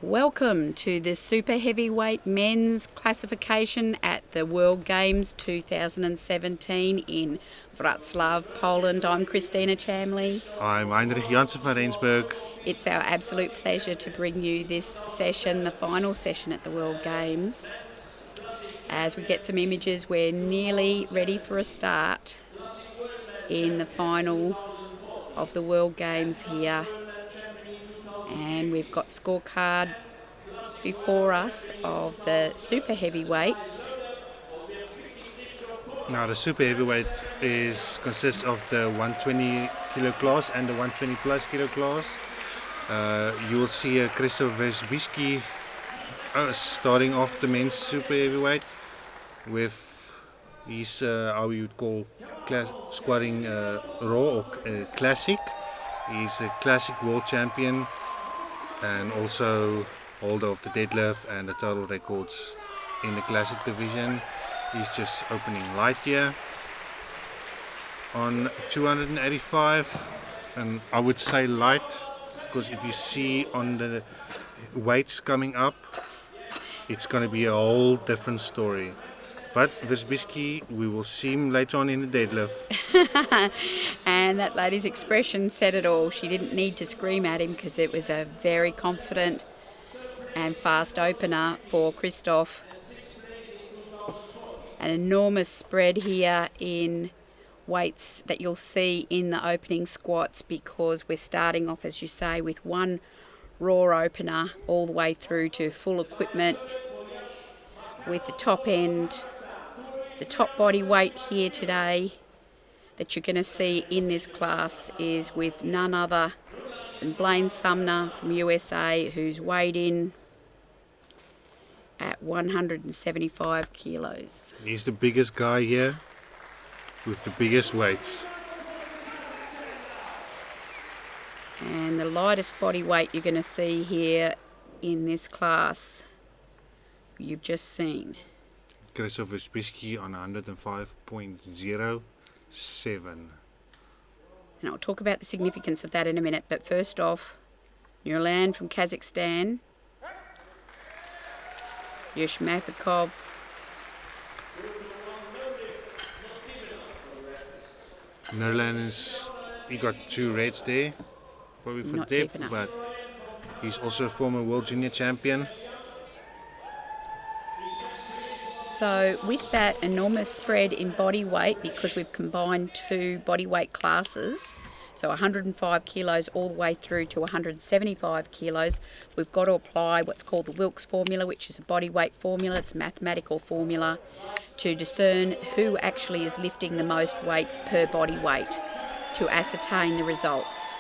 Welcome to the Superheavyweight men's classification at the World Games 2017 in Wrocław, Poland. I'm Christina Chamley. I'm Heinrich Janssen van Rensburg. It's our absolute pleasure to bring you this session, the final session at the World Games. As we get some images, we're nearly ready for a start in the final of the World Games here. And we've got scorecard before us of the super heavyweights. Now the super heavyweight consists of the 120 kilo class and the 120 plus kilo class. You will see Krzysztof Wierzbicki starting off the men's super heavyweight with his how you would call squatting raw or classic. He's a classic world champion and also holder of the deadlift and the total records in the classic division. He's just opening light here on 285, and I would say light because if you see on the weights coming up, it's going to be a whole different story. But Wierzbicki, we will see him later on in the deadlift. And that lady's expression said it all. She didn't need to scream at him because it was a very confident and fast opener for Krzysztof. An enormous spread here in weights that you'll see in the opening squats because we're starting off, as you say, with one raw opener all the way through to full equipment with the top end. The top body weight here today that you're going to see in this class is with none other than Blaine Sumner from USA, who's weighed in at 175 kilos. He's the biggest guy here with the biggest weights. And the lightest body weight you're going to see here in this class, you've just seen. Krzysztof Wierzbicki on 105.07. And I'll talk about the significance of that in a minute, but first off, Julian from Kazakhstan, Peshkov, Nurlan he got 2 reds there, probably for not depth, but he's also a former world junior champion. So with that enormous spread in body weight, because we've combined 2 body weight classes, so 105 kilos all the way through to 175 kilos, we've got to apply what's called the Wilks formula, which is a body weight formula. It's a mathematical formula to discern who actually is lifting the most weight per body weight to ascertain the results.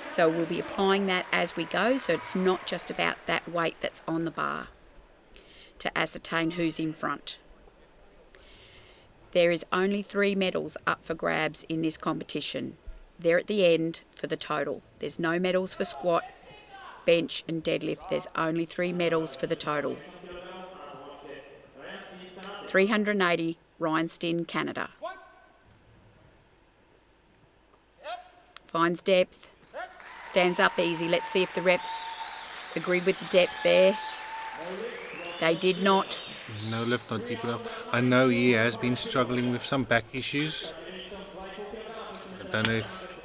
So we'll be applying that as we go, so it's not just about that weight that's on the bar to ascertain who's in front. There is only 3 medals up for grabs in this competition. They're at the end for the total. There's no medals for squat, bench and deadlift. There's only 3 medals for the total. 380, Rhinestone, Canada. Finds depth, stands up easy. Let's see if the reps agree with the depth there. They did not. No lift, not deep enough. I know he has been struggling with some back issues. I don't know if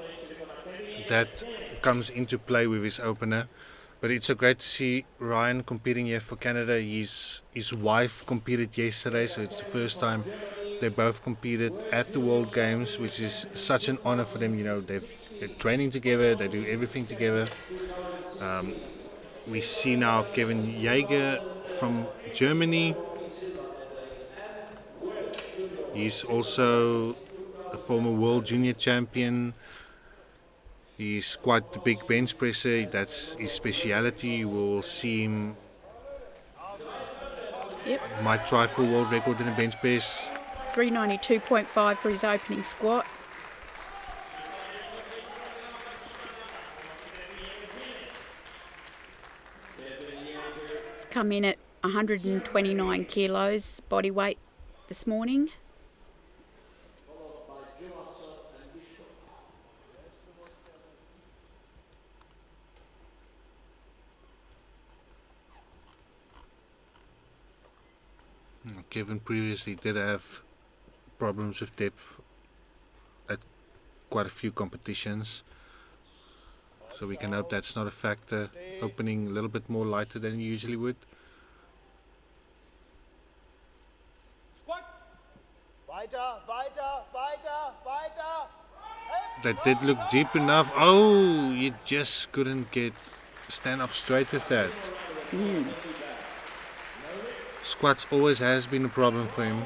that comes into play with his opener, but it's so great to see Ryan competing here for Canada. His wife competed yesterday, so it's the first time they both competed at the World Games, which is such an honor for them. You know, they're training together, they do everything together. We see now Kevin Jaeger from Germany. He's also a former world junior champion. He's quite the big bench presser. That's his speciality. You will see him might try for a world record in a bench press. 392.5 for his opening squat. He's come in at 129 kilos body weight this morning. Kevin previously did have problems with depth at quite a few competitions. So we can hope that's not a factor, opening a little bit more lighter than you usually would. That did look deep enough. Oh, you just couldn't stand up straight with that. Squats always has been a problem for him.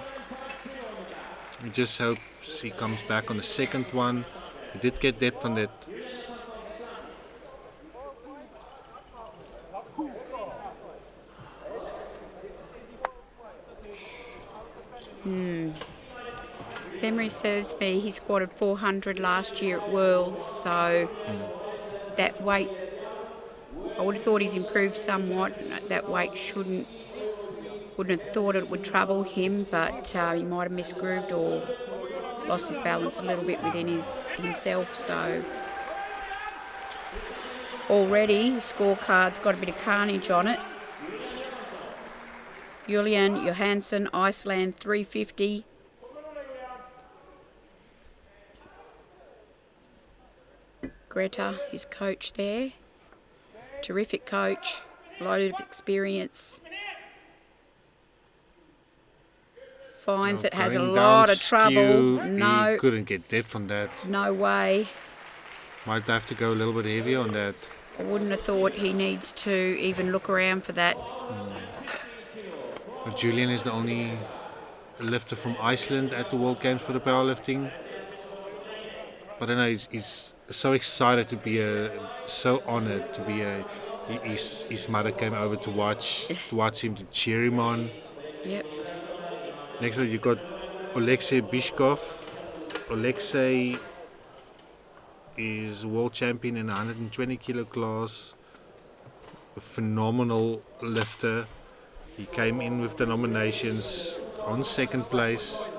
He just hopes he comes back on the second one. He did get depth on that. If memory serves me, he squatted 400 last year at Worlds, so that weight, I would have thought he's improved somewhat. That weight wouldn't have thought it would trouble him, but he might have misgrooved or lost his balance a little bit within himself. So already his scorecard's got a bit of carnage on it. Julian, Johansson, Iceland 350. Greta, his coach there. Terrific coach, a lot of experience. Finds it has a lot of trouble. No, he couldn't get depth on that. No way. Might have to go a little bit heavier on that. I wouldn't have thought he needs to even look around for that. But Julian is the only lifter from Iceland at the World Games for the powerlifting. But I know he's so excited to be so honored to be his mother came over to watch him, to cheer him on. Yep. Next one you got Alexei Peshkov. Alexei is world champion in 120 kilo class. A phenomenal lifter. He came in with the nominations on second place.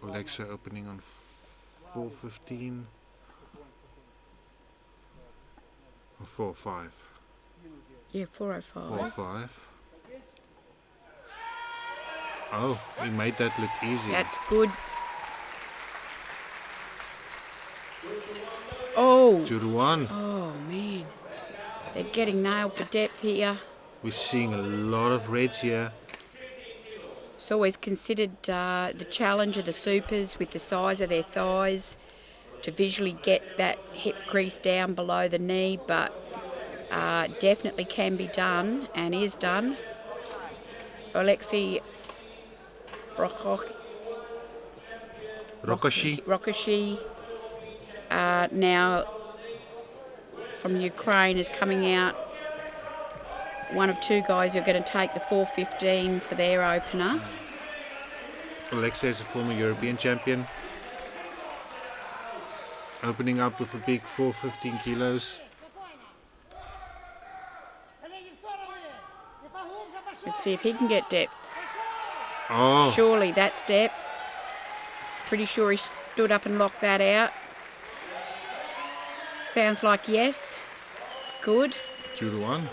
Alexei opening on 4:15 or 4:05. Yeah, 4:05. 4:05. Oh, he made that look easy. That's good. Oh. 2-1. Oh man, they're getting nailed for depth here. We're seeing a lot of reds here. It's always considered the challenge of the supers with the size of their thighs to visually get that hip crease down below the knee, but definitely can be done and is done. Alexei Rocca now from Ukraine is coming out. One of two guys who are going to take the 4:15 for their opener. Alexei is a former European champion. Opening up with a big 415 kilos. Let's see if he can get depth. Oh. Surely that's depth. Pretty sure he stood up and locked that out. Sounds like yes. Good. 2-1.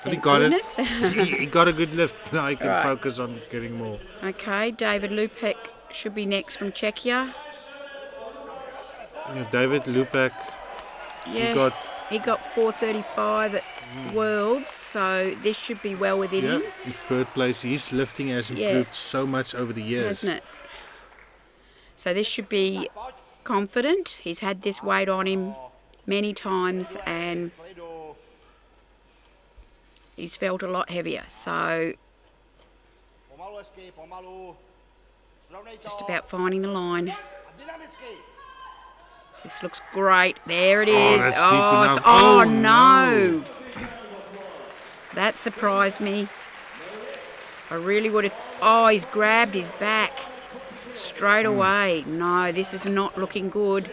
But Thank he got goodness. it. He got a good lift. Now he can focus on getting more. Okay, David Lupic should be next from Czechia. Yeah, David Loopback. Yeah, he got 4:35 at Worlds, so this should be well within him. In third place. His lifting has improved so much over the years. Hasn't it? So this should be confident. He's had this weight on him many times and he's felt a lot heavier. So just about finding the line. This looks great. There it is. That's deep enough. Oh, no. That surprised me. I really would have... Oh, he's grabbed his back straight away. No, this is not looking good.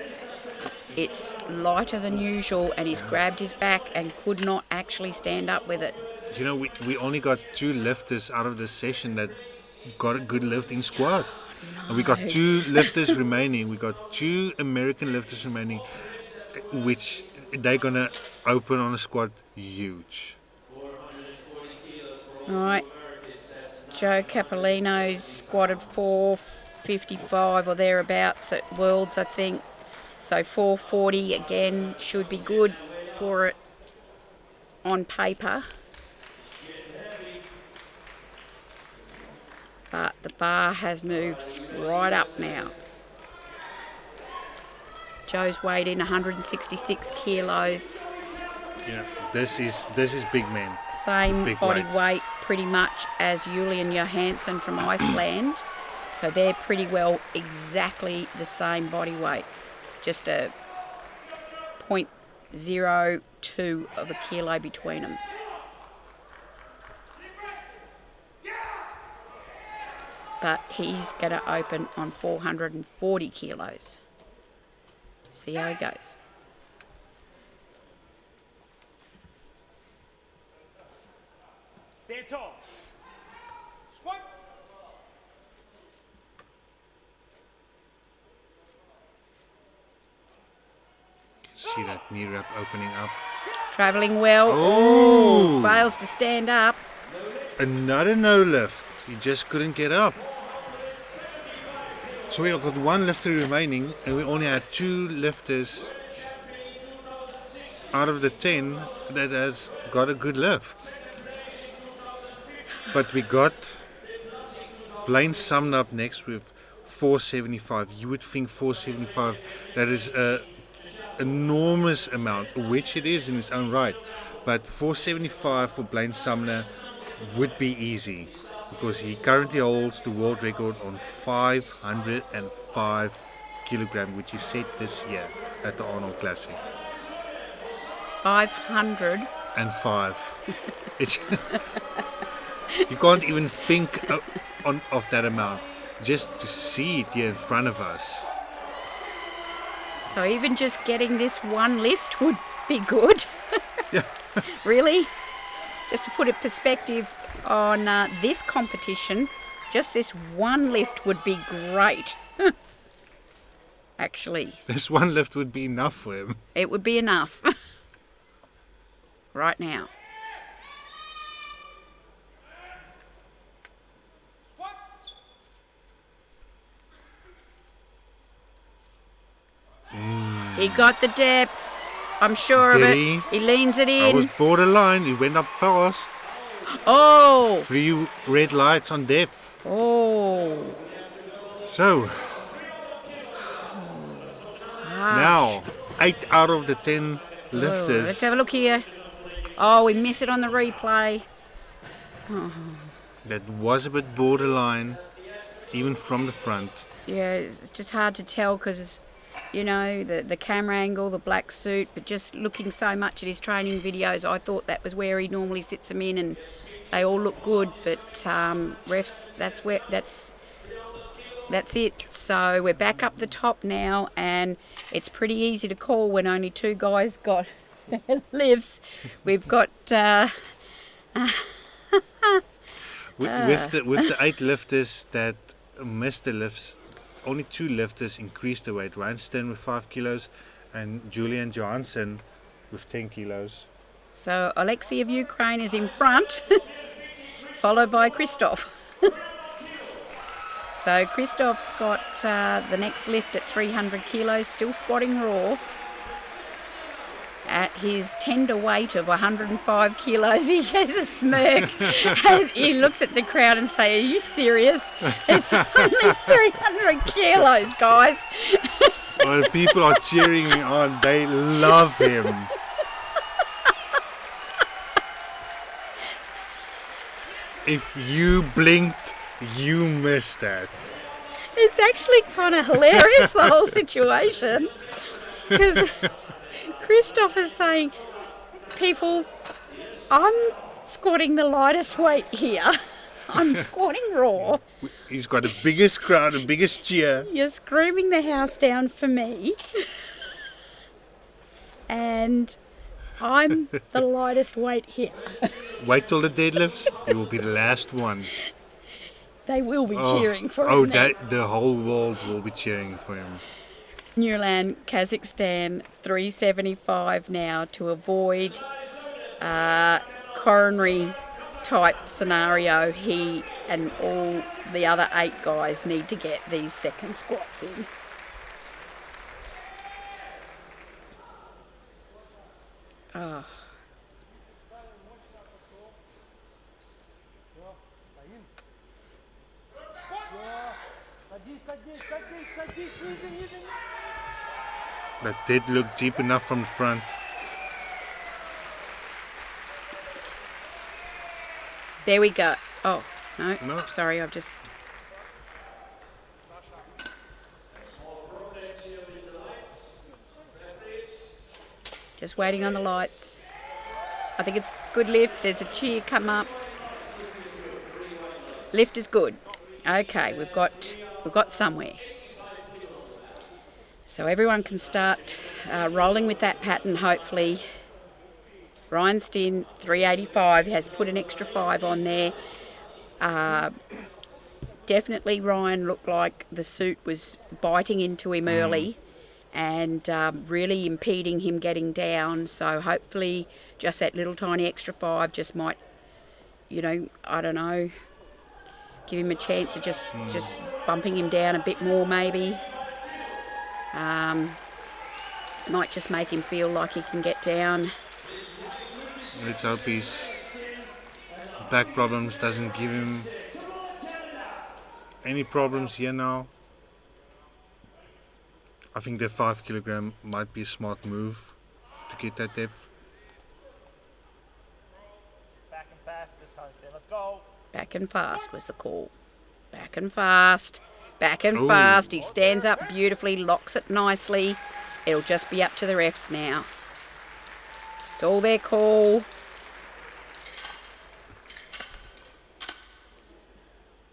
it's lighter than usual, and he's grabbed his back and could not actually stand up with it. You know, we only got 2 lifters out of this session that got a good lift in squat. And we got 2 lifters remaining. We got 2 American lifters remaining, which they're going to open on a squat huge. All right. Joe Capolino's squatted 455 or thereabouts at Worlds, I think. So 440 again should be good for it on paper. But the bar has moved right up now. Joe's weighed in 166 kilos. Yeah, this is big man. Same big body weights. weight pretty much as Julian Johansson from Iceland. So they're pretty well exactly the same body weight. Just a 0.02 of a kilo between them. But he's going to open on 440 kilos. See how he goes. Stand tall. Squat. See that knee wrap opening up. Travelling well. Oh. Ooh, fails to stand up. Another no lift. He just couldn't get up. So we got 1 lifter remaining, and we only had 2 lifters out of the 10 that has got a good lift. But we got Blaine Sumner up next with 475. You would think 475, that is a enormous amount, which it is in its own right. But 475 for Blaine Sumner would be easy, because he currently holds the world record on 505 kilogram, which he set this year at the Arnold Classic. 505. It's you can't even think of that amount, just to see it here in front of us. So even just getting this one lift would be good. Yeah. Really? Just to put it perspective on this competition, just this one lift would be great. Actually. This one lift would be enough for him. It would be enough. Right now. He got the depth. I'm sure of Did it. he? He leans it I in. was borderline. He went up fast. Oh. 3 red lights on depth. Oh. So now 8 out of the 10 lifters. Let's have a look here. Oh, we miss it on the replay. That was a bit borderline, even from the front. Yeah, it's just hard to tell because, you know, the camera angle, the black suit, but just looking so much at his training videos, I thought that was where he normally sits them in, and they all look good. But refs, that's it. So we're back up the top now, and it's pretty easy to call when only 2 guys got their lifts. We've got With the 8 lifters that missed the lifts, only 2 lifters increased the weight. Ryan Stern with 5 kilos and Julian Johansson with 10 kilos. So Alexei of Ukraine is in front, followed by Christoph. So Christoph's got the next lift at 300 kilos, still squatting raw. At his tender weight of 105 kilos, he has a smirk as he looks at the crowd and says, "Are you serious? It's only 300 kilos, guys." Well, the people are cheering me on. They love him. If you blinked, you missed that. It's actually kind of hilarious, the whole situation. Because Christoph is saying, "People, I'm squatting the lightest weight here. I'm squatting raw. He's got the biggest crowd, the biggest cheer. You're screaming the house down for me." and I'm the lightest weight here. Wait till the deadlifts. You will be the last one. They will be cheering for him. Oh, then. the whole world will be cheering for him. Newland, Kazakhstan, 375 now to avoid coronary type scenario. He and all the other 8 guys need to get these second squats in. Oh. That did look deep enough from the front. There we go. Oh, no. No. Sorry, I've just... Just waiting on the lights. I think it's good lift. There's a cheer come up. Lift is good. Okay, we've got somewhere. So everyone can start rolling with that pattern, hopefully. Ryan Stinn, 385, has put an extra 5 on there. Definitely Ryan looked like the suit was biting into him early and really impeding him getting down. So hopefully just that little tiny extra 5 just might, I don't know, give him a chance of just bumping him down a bit more maybe. Might just make him feel like he can get down. Let's hope his back problems doesn't give him any problems here now. I think the 5 kilogram might be a smart move to get that depth. Back and fast this time, Steve. Let's go. Back and fast was the call. Back and fast. Back and Ooh. fast. He stands up beautifully, locks it nicely. It'll just be up to the refs now. It's all their call.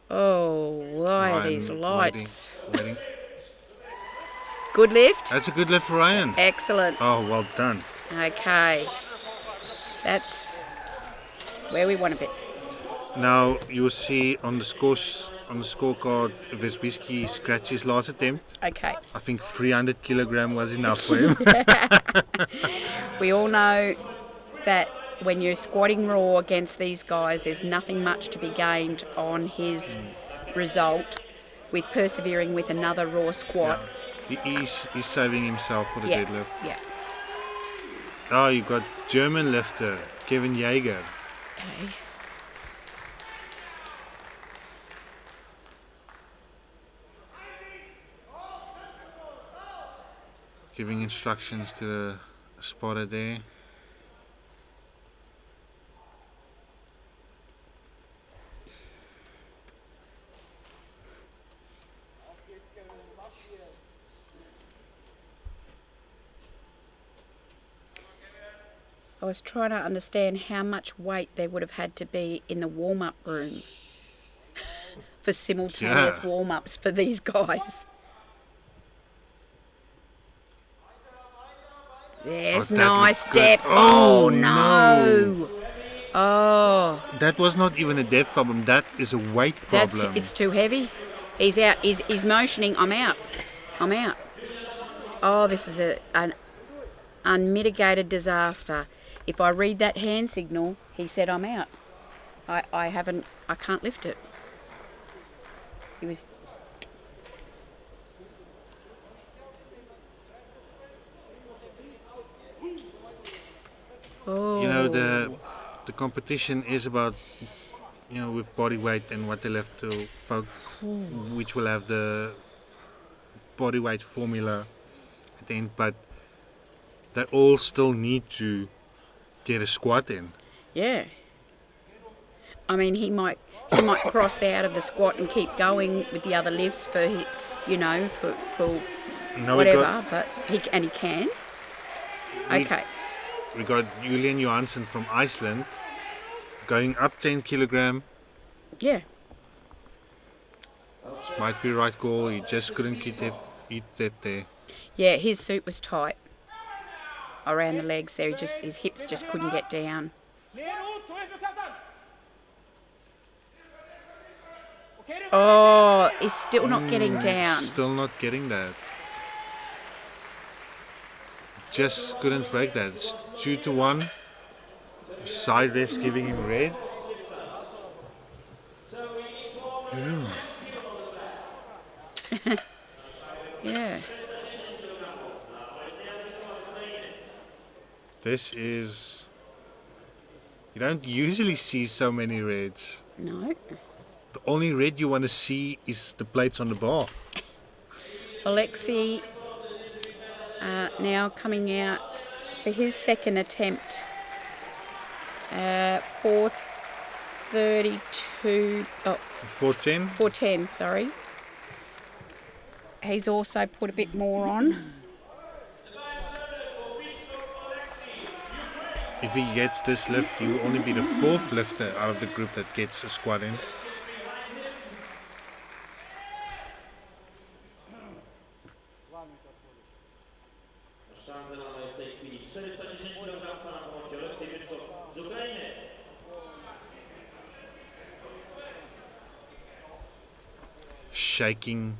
Oh, why are these lights? Waiting. Good lift? That's a good lift for Ryan. Excellent. Oh, well done. Okay. That's where we want to be. Now you'll see on the scorecard, Vesbisky scratched his last attempt. Okay. I think 300 kilogram was enough for him. We all know that when you're squatting raw against these guys, there's nothing much to be gained on his result with persevering with another raw squat. Yeah. He's saving himself for the deadlift. Yeah. Oh, you got German lifter, Kevin Jaeger. Okay. Giving instructions to the spotter there. I was trying to understand how much weight there would have had to be in the warm-up room for simultaneous warm-ups for these guys. There's nice depth. Oh, no. Oh. That was not even a depth problem. That is a weight problem. It's too heavy. He's out. He's motioning. I'm out. Oh, this is an unmitigated disaster. If I read that hand signal, he said I'm out. I can't lift it. He was... Oh. You know, the competition is about, with body weight and what they'll have to which will have the body weight formula at the end, but they all still need to get a squat in. Yeah. I mean, he might cross out of the squat and keep going with the other lifts for whatever, but he can. Okay. We got Julian Johansson from Iceland going up 10 kilogram. Yeah. This might be the right call. He just couldn't eat that there. Yeah, his suit was tight. around the legs there. His hips just couldn't get down. Oh, he's still not getting down. Still not getting that. Just couldn't break that. It's 2-1. Side refs giving him red. Yeah. This is... You don't usually see so many reds. No. The only red you want to see is the plates on the bar. Alexei now coming out for his second attempt. 4:32. Oh, 4:10. 4:10. Sorry. He's also put a bit more on. If he gets this lift, he will only be the 4th lifter out of the group that gets a squat in. Shaking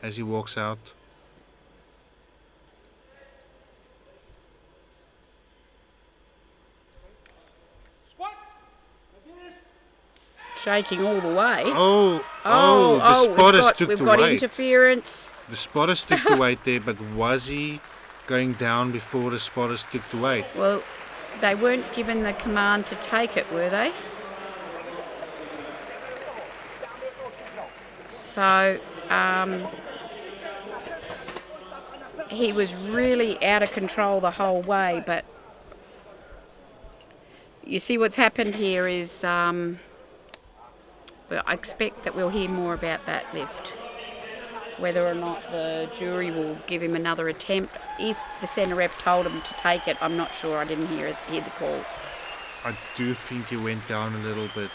as he walks out. Shaking all the way. The spotters took the weight. We've got interference. The spotters took the weight there, but was he going down before the spotters took the weight? Well, they weren't given the command to take it, were they? So, he was really out of control the whole way, but you see what's happened here is, well, I expect that we'll hear more about that lift. Whether or not the jury will give him another attempt. If the centre ref told him to take it, I'm not sure. I didn't hear the call. I do think he went down a little bit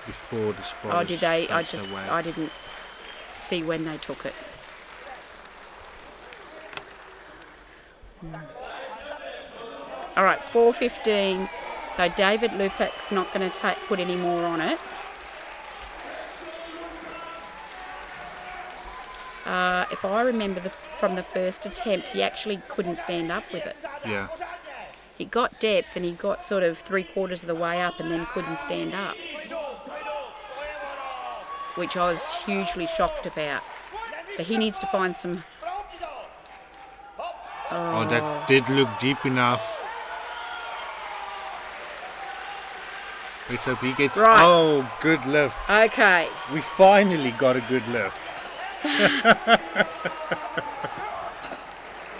before the spotters. Oh, did they? touched the weight. I didn't see when they took it. All right, 4:15. So David Lupac's not going to put any more on it. If I remember from the first attempt, he actually couldn't stand up with it. Yeah. He got depth and he got sort of 3/4 of the way up and then couldn't stand up, which I was hugely shocked about. So he needs to find some... Oh, that did look deep enough. Let's hope he gets... Right. Oh, good lift. Okay. We finally got a good lift.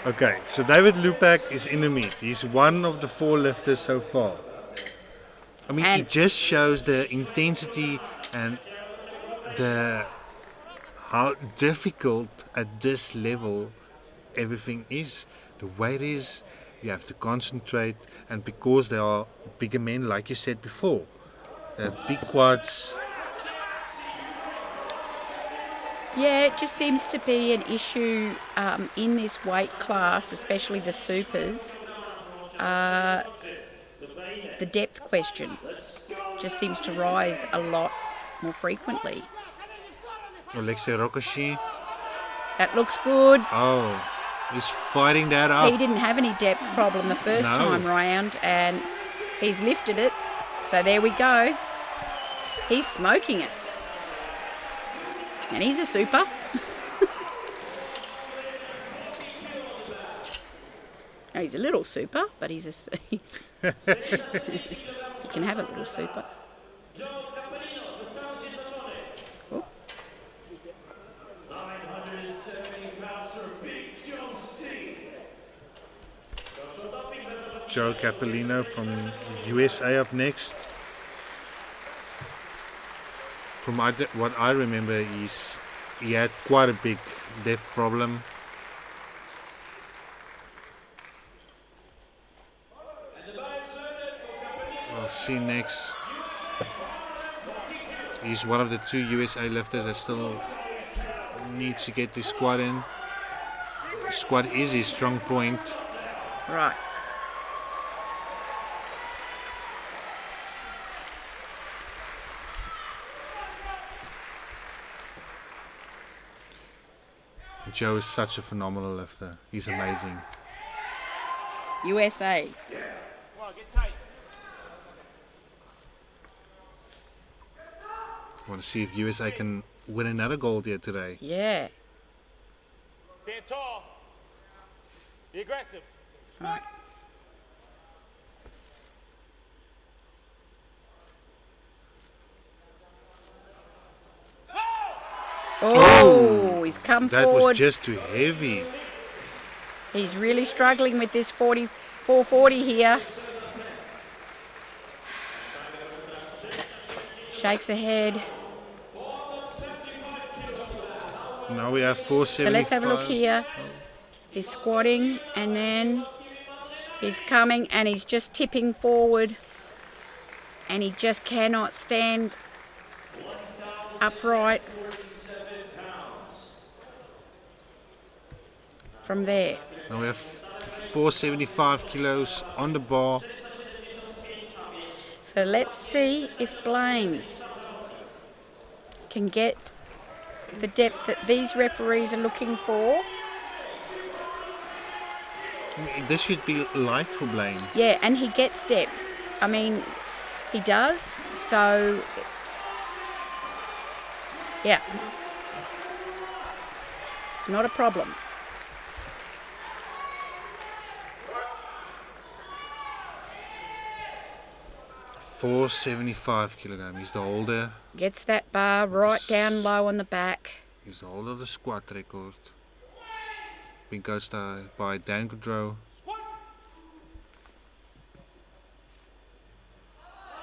Okay, so David Lupac is in the meet. He's one of the 4 lifters so far. I mean, it just shows the intensity and how difficult at this level everything is. The weight is, you have to concentrate, and because they are bigger men, like you said before, they have big quads. Yeah, it just seems to be an issue in this weight class, especially the supers. The depth question just seems to rise a lot more frequently. Alexei Rocca. That looks good. Oh, he's fighting that up. He didn't have any depth problem the first time round, and he's lifted it. So there we go. He's smoking it. And he's a super. Oh, he's a little super, but he can have a little super. Oh. Joe Carlino from USA up next. From what I remember, he had quite a big depth problem. We'll see next. He's one of the 2 USA lifters that still needs to get the squat in. Squat is his strong point. Right. Joe is such a phenomenal lifter. He's amazing. USA. Come on, get tight. I want to see if USA can win another gold here today. Yeah. Stand tall. Be aggressive. Right. Oh, he's come That forward. was just too heavy. He's really struggling with this 440 here. Shakes ahead. Now we have 475. So let's have a look here. He's squatting and then he's coming and he's just tipping forward and he just cannot stand upright from there. Now we have 475 kilos on the bar. So let's see if Blaine can get the depth that these referees are looking for. This should be light for Blaine. Yeah, and he gets depth. I mean, he does. So, yeah. It's not a problem. $475 kilogram. He's the holder. Gets that bar right down low on the back. He's the holder of the squat record. Being coached by Dan Goodrow.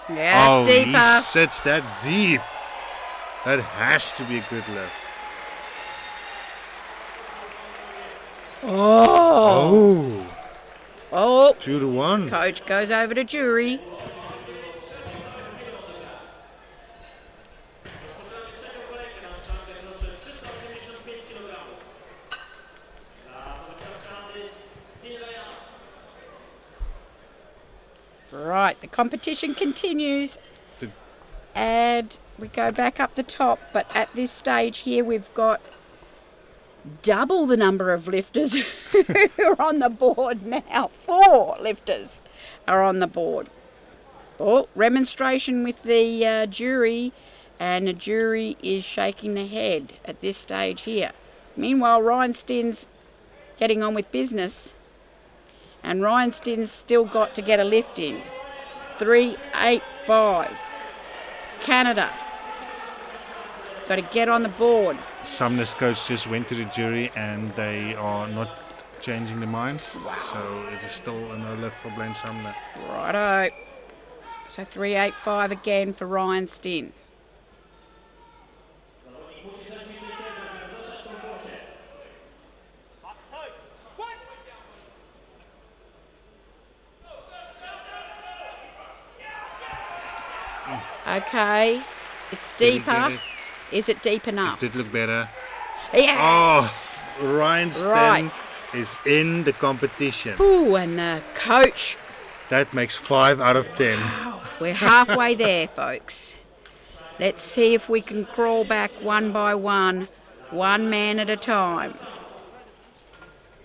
Yeah, it's deeper. He sets that deep. That has to be a good lift. Oh. Oh, Oh. 2-1. Coach goes over to jury. Right, the competition continues. And we go back up the top, but at this stage here we've got double the number of lifters who are on the board now. 4 lifters are on the board. Oh, remonstration with the jury, and the jury is shaking their head at this stage here. Meanwhile, Ryan Stinn's getting on with business, and Ryan Stinn's still got to get a lift in. 385. Canada. Got to get on the board. Sumner's coach just went to the jury and they are not changing their minds. Wow. So it is still a no lift for Blaine Sumner. Righto. So 385 again for Ryan Stinn. Okay, it's Did he deeper. get it? Is it deep enough? Did look better. Yes! Oh, Ryan Stinn Right. is in the competition. Ooh, and the coach. That makes 5 out of 10. We're halfway there, folks. Let's see if we can crawl back one by one man at a time,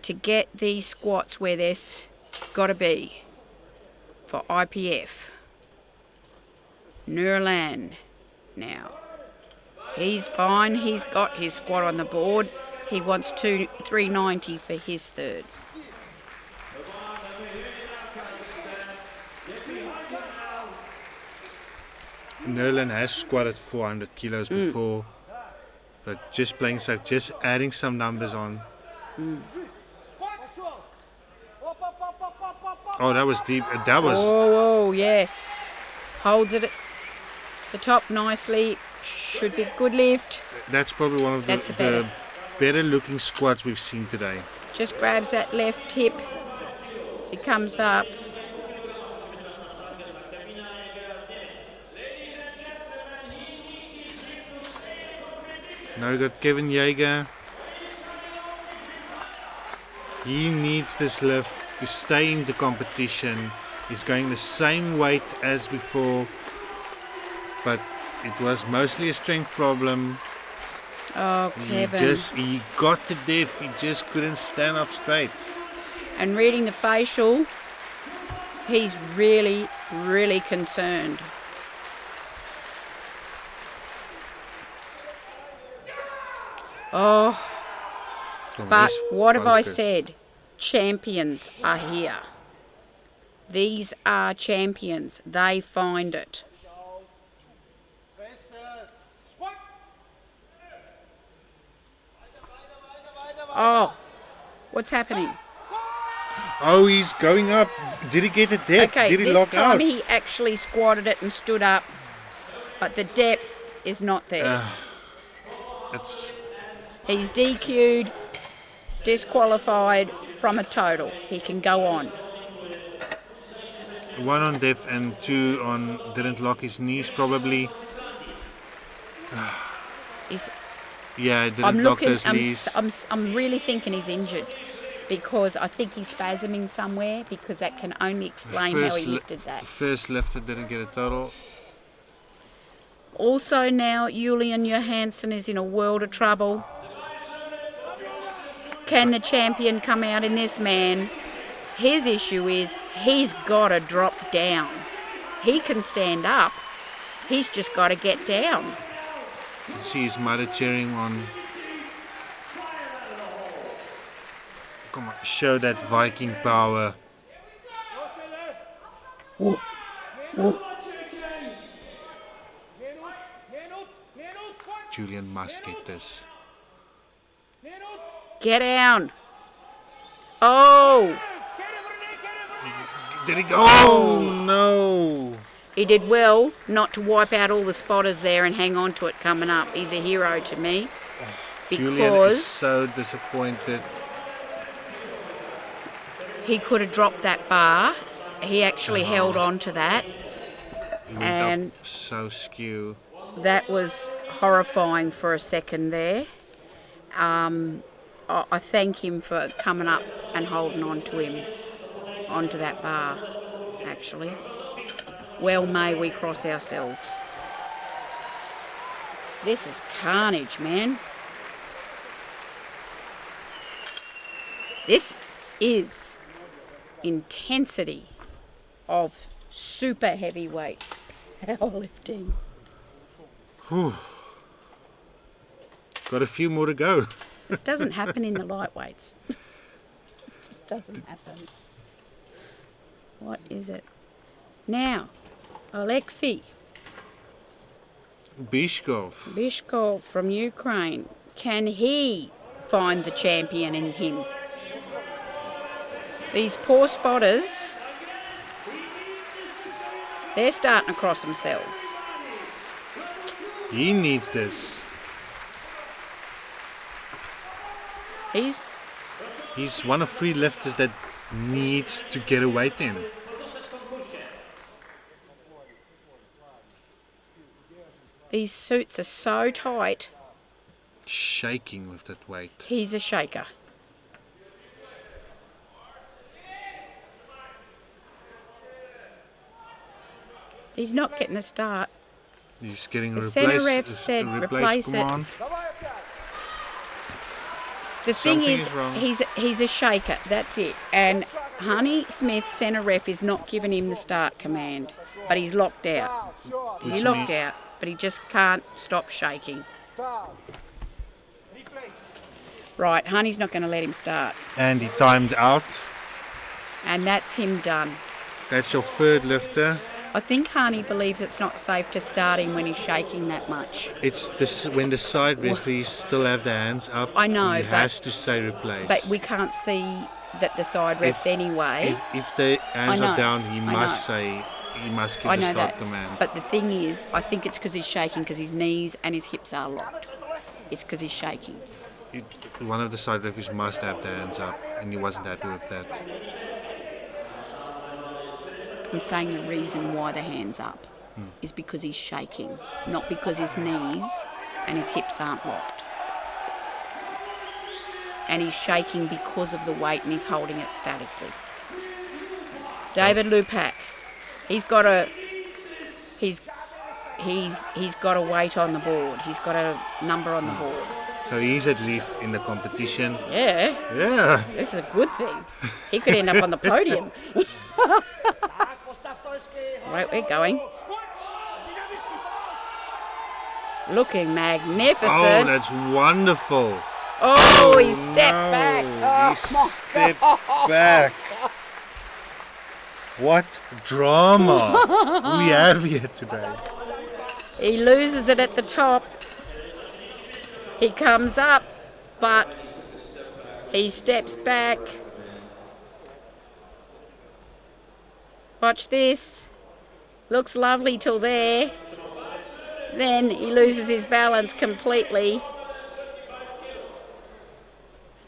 to get these squats where they've got to be for IPF. Nurlan now. He's fine. He's got his squat on the board. He wants 390 for his third. Nerlin has squatted 400 kilos before, but just playing safe, just adding some numbers on. Oh, that was deep. That was Oh, yes. Holds it at the top nicely. Should be good lift. that's probably one of That's the the better looking squats we've seen today. Just grabs that left hip as he comes up. Now we got Kevin Jaeger. He needs this lift to stay in the competition. He's going the same weight as before, but it was mostly a strength problem. Oh, Kevin. He got the depth, he just couldn't stand up straight. And reading the facial, he's really, really concerned. Oh, Come on, but just what have I focus. said? Champions are here. These are champions. They find it. Oh, what's happening? Oh, he's going up. Did he get the depth? Okay, Did he this lock time out? he actually squatted it and stood up, but the depth is not there. It's He's DQ'd, disqualified from a total. He can go on. 1 on depth and 2 on didn't lock his knees probably. He's, Yeah, didn't I'm lock looking. those knees. I'm really thinking he's injured because I think he's spasming somewhere. Because that can only explain how he lifted that. First lifter didn't get a total. Also now, Julian Johansson is in a world of trouble. Can the champion come out in this, man? His issue is he's got to drop down. He can stand up. He's just got to get down. You can see his mother cheering on. Come on, show that Viking power. Whoa. Whoa. Julian must get this. Get down. Oh, Did he go? Oh no! he did well not to wipe out all the spotters there and hang on to it coming up. He's a hero to me. Julian is Because so disappointed. he could have dropped that bar. He actually held on to that. He went And up so skew. that was horrifying for a second there. I thank him for coming up and holding on to him, onto that bar, actually. Well may we cross ourselves. This is carnage, man. This is intensity of super heavyweight powerlifting. Whew. Got a few more to go. This doesn't happen in the lightweights. It just doesn't happen. What is it? Now, Alexei Peshkov from Ukraine. Can he find the champion in him? These poor spotters, they're starting to cross themselves. He needs this. He's one of 3 lifters that needs to get a weight in. These suits are so tight. Shaking with that weight. He's a shaker. He's not getting a start. He's getting The a centre replace, ref said replace it. command. The thing Something is, is wrong. he's a shaker. That's it. And Honey Smith, centre ref, is not giving him the start command, but he's locked out. He's locked out, but he just can't stop shaking. Right, Honey's not going to let him start, And he timed out. and that's him done. That's your 3rd lifter. I think Honey believes it's not safe to start him when he's shaking that much. It's this when the side referees still have their hands up. I know, he but- has to say replace. But we can't see that the side refs anyway. If the hands I are know, down, he I must know. say. He must give I the know start that. command. But the thing is, I think it's because he's shaking because his knees and his hips are locked. It's because he's shaking. One of the side referees must have their hands up, and he wasn't happy with that. I'm saying the reason why the hand's up is because he's shaking, not because his knees and his hips aren't locked. And he's shaking because of the weight and he's holding it statically. David Lupak. He's got a weight on the board. He's got a number on the board. So he's at least in the competition. Yeah. Yeah. This is a good thing. He could end up on the podium. Right, we're going. Looking magnificent. Oh, that's wonderful. Oh, he stepped back. He stepped back. What drama we have here today. He loses it at the top. He comes up, but he steps back. Watch this. Looks lovely till there. Then he loses his balance completely.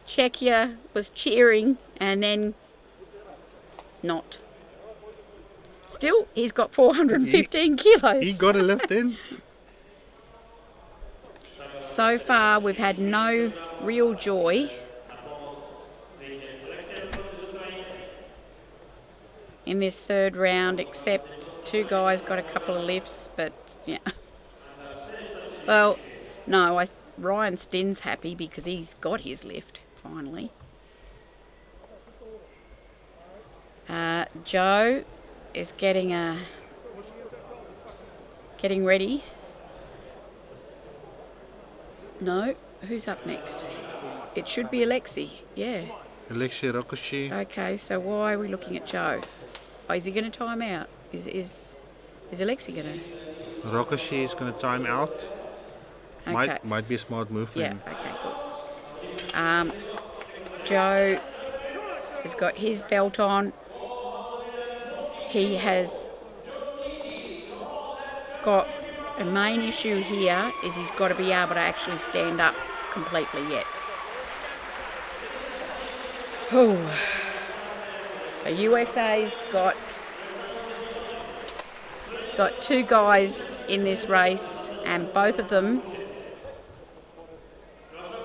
Czechia was cheering and then not. Still, he's got 415 kilos. He got a lift in. So far, we've had no real joy. In this third round, except two guys got a couple of lifts, but yeah. Well, no, Ryan Stin's happy because he's got his lift, finally. Joe is getting ready. No, who's up next? It should be Alexei, yeah. Alexei Rocca. Okay, so why are we looking at Joe? Oh, is he going to time out? Is Alexei going to? Rocca is going to time out. Okay. Might be a smart move for Yeah, him. okay, good. Joe has got his belt on. He has got a main issue here is he's got to be able to actually stand up completely yet. Oh. So USA's got two guys in this race, and both of them,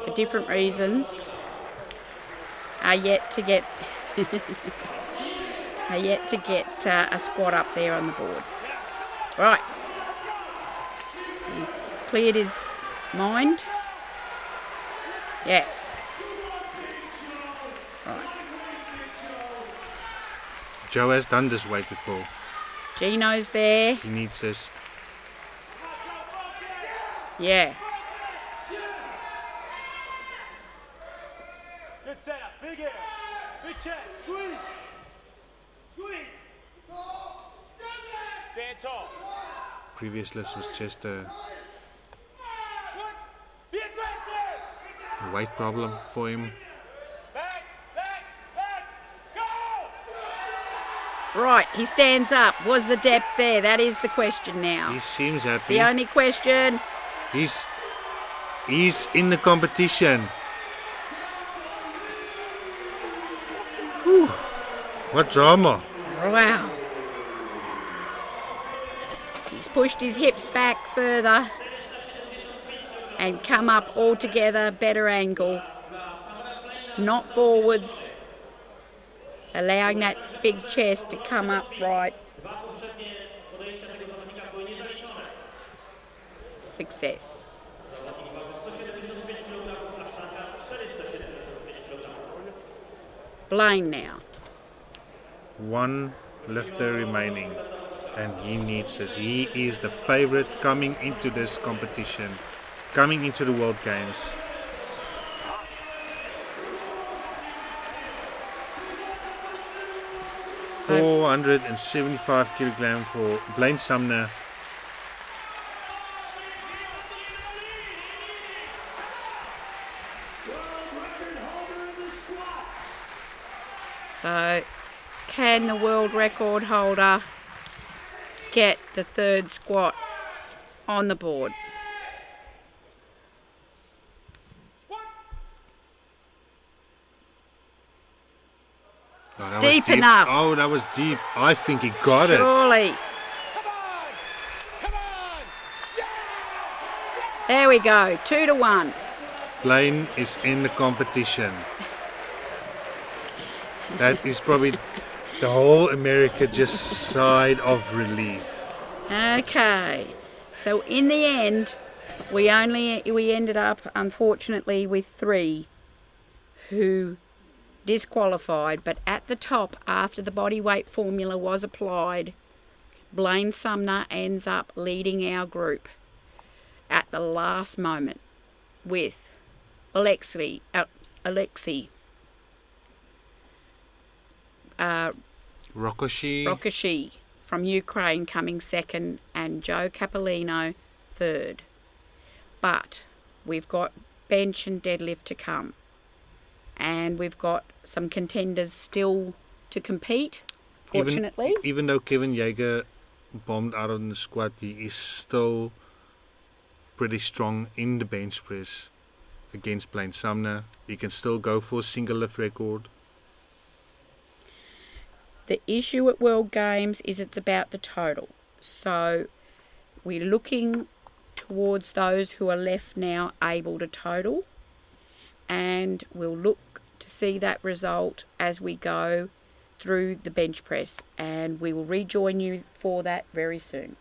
for different reasons, are yet to get a squat up there on the board. Right. He's cleared his mind. Yeah. Right. Joe has done this weight before. Gino's there. He needs this. Yeah. Good setup. Big air. Big chest. Squeeze. Squeeze. Stand tall. Previous lifts was just a Be aggressive. weight problem for him. Back, back, back. Go! Right, he stands up. Was the depth there? That is the question now. He seems happy. The only question. He's in the competition. Whew. What drama. Wow. He's pushed his hips back further and come up altogether, better angle. Not forwards. Allowing that big chest to come up right. Success. Blaine now. One lifter remaining, and he needs this. He is the favorite coming into this competition, coming into the World Games. So 475 kilogram for Blaine Sumner. So, can the world record holder get the third squat on the board? Oh, that Deep was enough. Oh, that was deep. I think he got it. Surely. Come on! Come on! Yeah! There we go. 2-1. Blaine is in the competition. That is probably The whole America just sighed of relief. Okay, so in the end, we ended up unfortunately with 3 who disqualified, but at the top, after the body weight formula was applied, Blaine Sumner ends up leading our group at the last moment with Alexei Rocca from Ukraine coming second and Joe Carlino third. But we've got bench and deadlift to come. And we've got some contenders still to compete, fortunately. Even though Kevin Jaeger bombed out on the squat, he is still pretty strong in the bench press against Blaine Sumner. He can still go for a single lift record. The issue at World Games is it's about the total. So we're looking towards those who are left now able to total, and we'll look to see that result as we go through the bench press, and we will rejoin you for that very soon.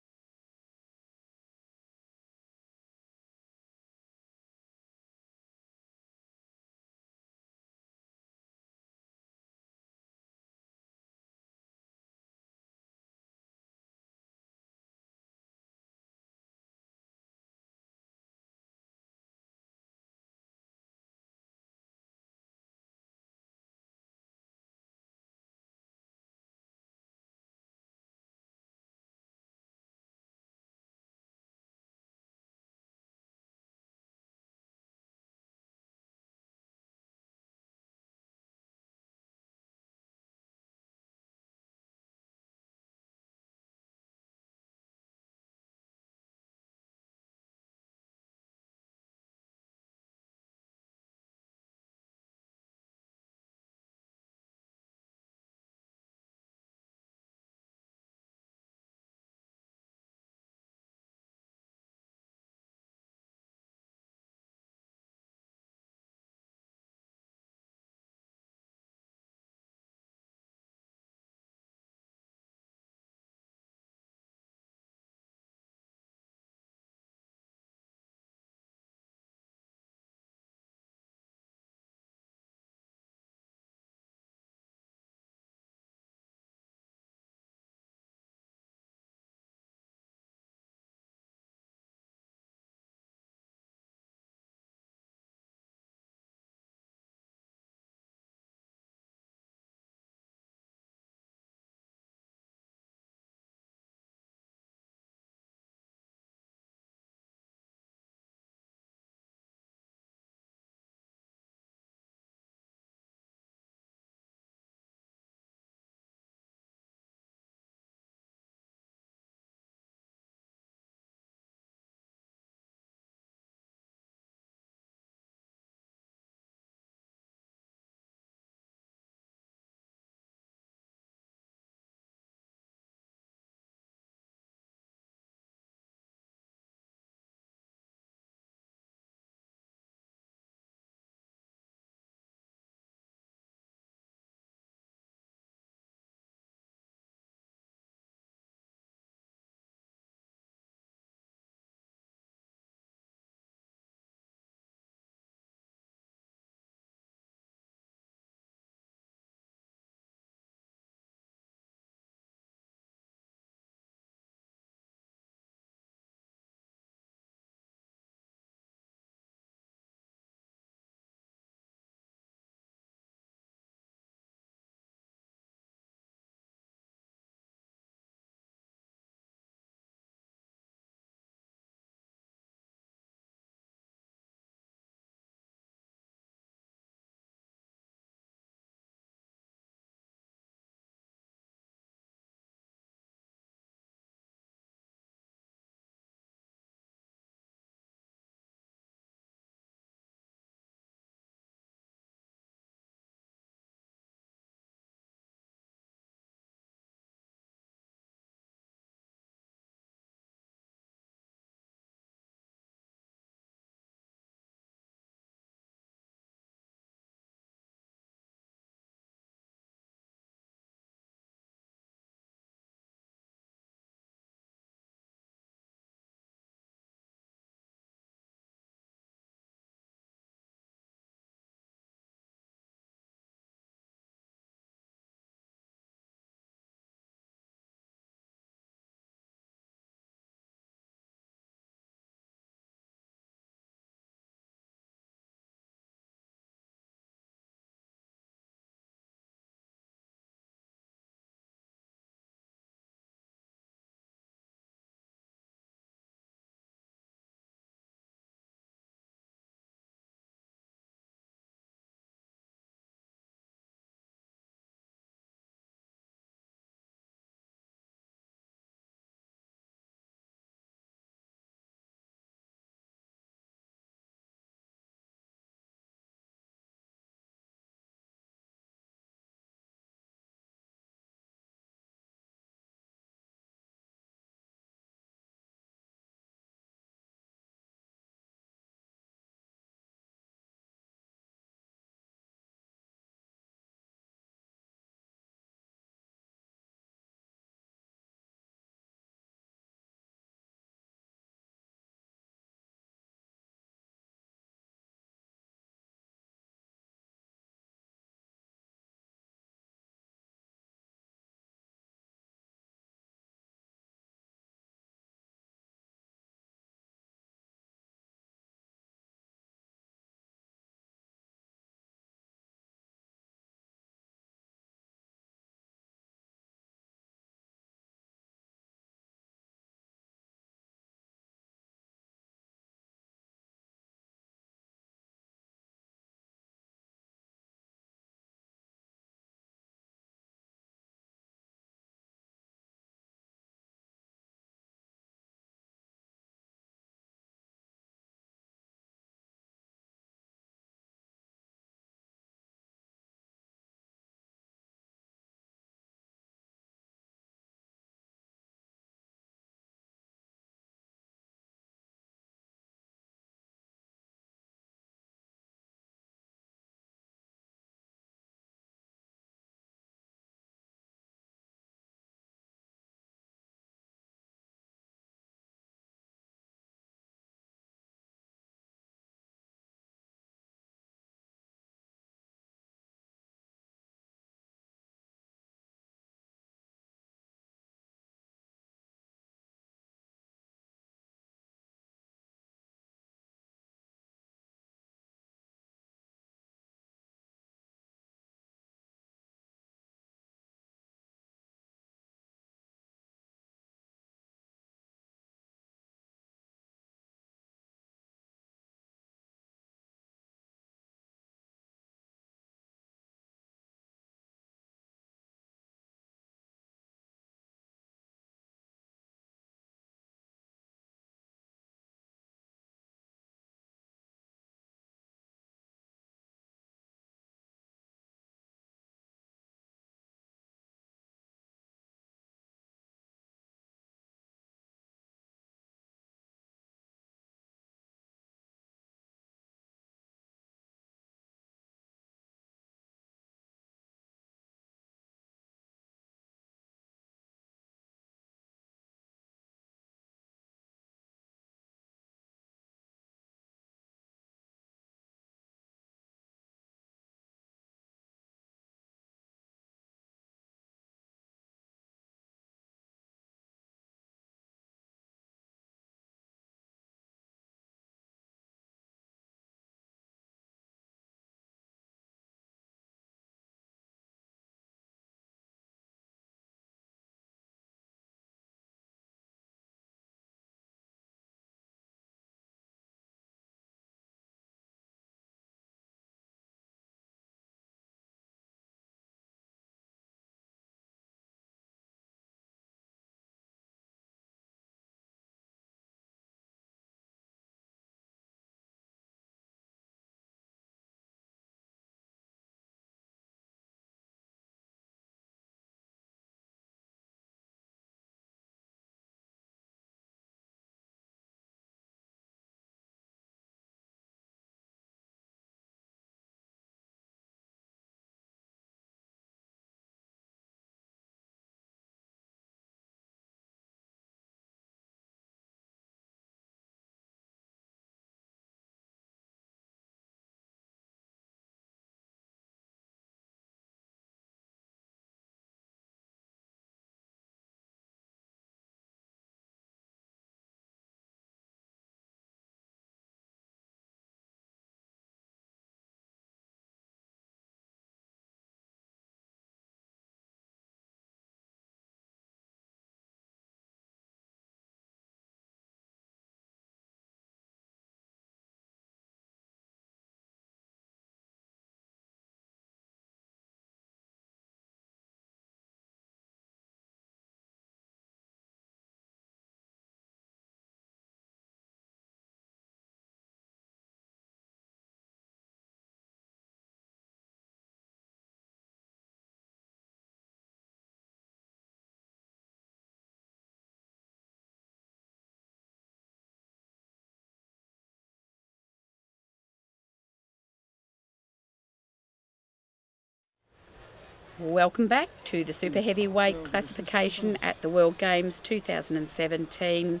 Welcome back to the super heavyweight classification at the World Games 2017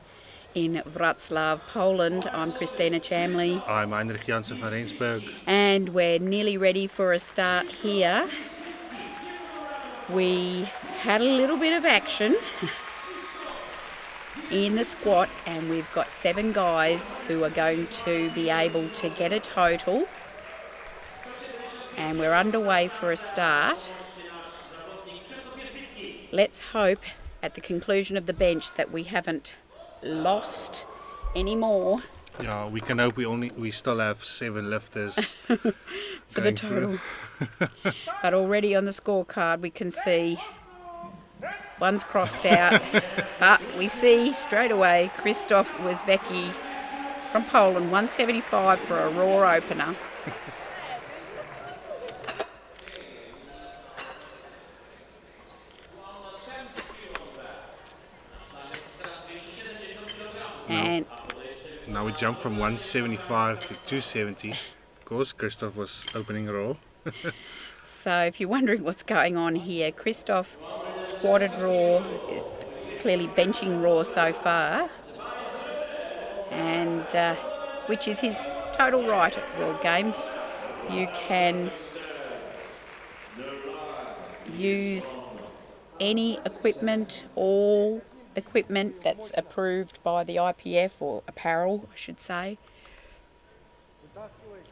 in Wrocław, Poland. I'm Christina Chamley. I'm Heinrich Janssen van Rensburg. And we're nearly ready for a start here. We had a little bit of action in the squat, and we've got 7 guys who are going to be able to get a total. And we're underway for a start. Let's hope at the conclusion of the bench that we haven't lost any more. Yeah, we can hope we still have 7 lifters for the total. But already on the scorecard we can see one's crossed out, but we see straight away Krzysztof Wozbecki from Poland, 175 for a raw opener. And now we jump from 175 to 270 because Krzysztof was opening raw. so if you're wondering what's going on here, Krzysztof squatted raw, clearly benching raw so far, and which is his total right at World Games. You can use any equipment, all equipment that's approved by the IPF, or apparel I should say,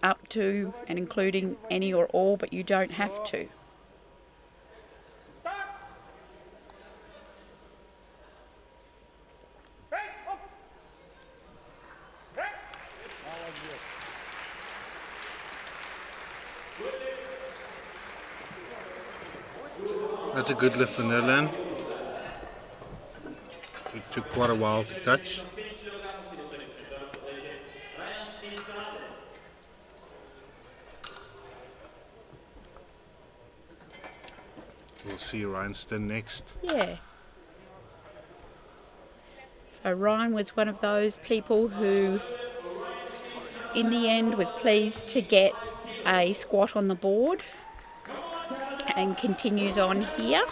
up to and including any or all, but you don't have to. That's a good lift for Netherlands. It took quite a while to touch. We'll see Ryan next. Yeah. So Ryan was one of those people who, in the end, was pleased to get a squat on the board and continues on here.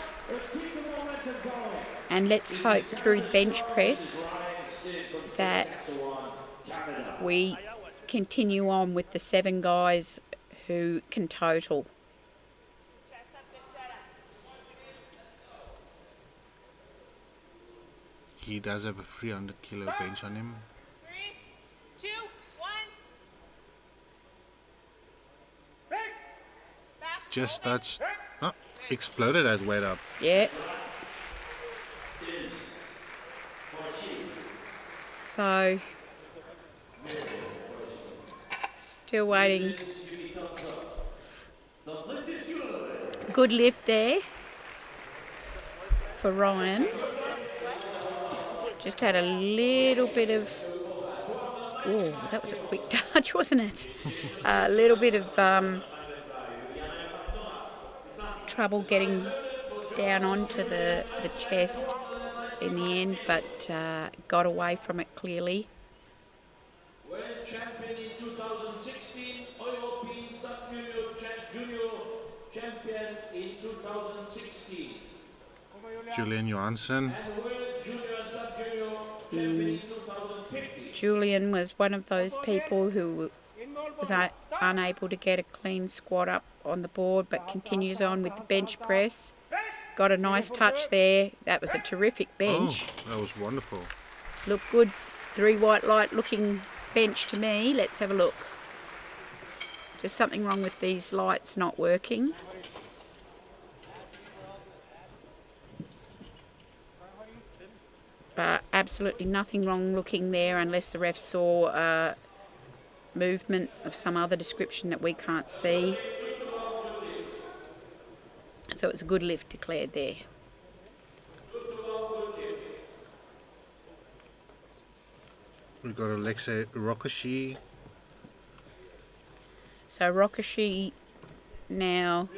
And let's hope through the bench press that we continue on with the 7 guys who can total. He does have a 300 kilo bench on him. 3, 2, 1. Just touched. Oh, exploded that weight up. Yeah. So, still waiting. Good lift there for Ryan. Just had a little bit of, oh, that was a quick touch, wasn't it? A little bit of trouble getting down onto the chest in the end, but got away from it clearly. World champion in 2016, European junior champion in 2016. Julian Johansson. And world junior and sub-junior champion in 2015. Julian was one of those people who was unable to get a clean squat up on the board, but continues on with the bench press. Got a nice touch there. That was a terrific bench. Oh, that was wonderful. Look good. 3 white light looking bench to me. Let's have a look. Just something wrong with these lights not working. But absolutely nothing wrong looking there, unless the ref saw movement of some other description that we can't see. So it's a good lift declared there. We've got Alexei Rocca. So Rocca now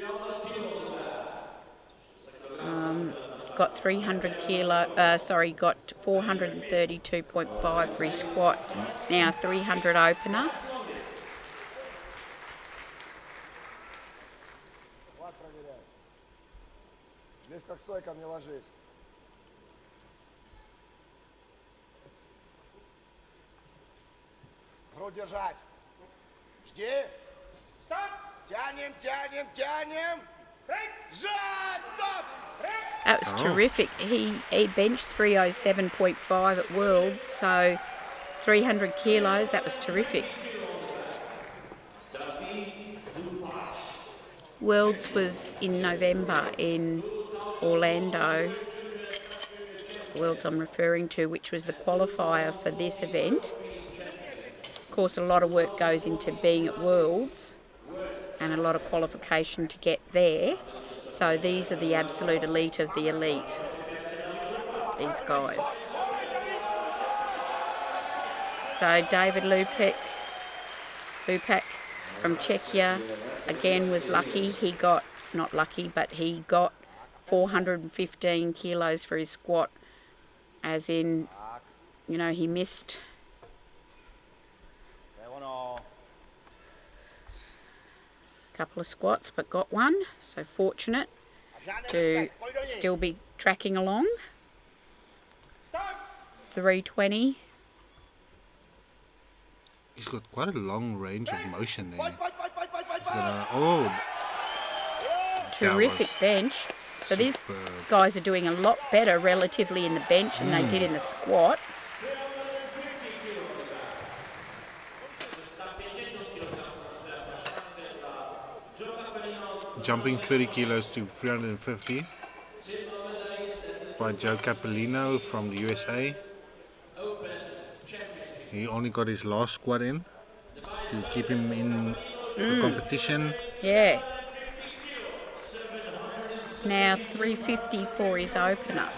got 300 kilo, got 432.5 for his squat, now 300 opener. Близко к стойкам не ложись. Грудь держать. Жди. Стоп. Тянем, тянем, тянем. Сжать. Стоп. That was terrific. He benched 307.5 at Worlds, so 300 kilos. That was terrific. Worlds was in November in Orlando. Worlds I'm referring to, which was the qualifier for this event. Of course, a lot of work goes into being at Worlds and a lot of qualification to get there. So these are the absolute elite of the elite, these guys. So David Lupic from Czechia, again was lucky. He got, not lucky, but he got 415 kilos for his squat, as in, you know, he missed a couple of squats but got one, so fortunate to still be tracking along. 320. He's got quite a long range of motion there. He's got Terrific bench. So these guys are doing a lot better relatively in the bench than they did in the squat. Jumping 30 kilos to 350 by Joe Carlino from the USA. He only got his last squat in to keep him in the competition. Yeah. Now 350 for his opener.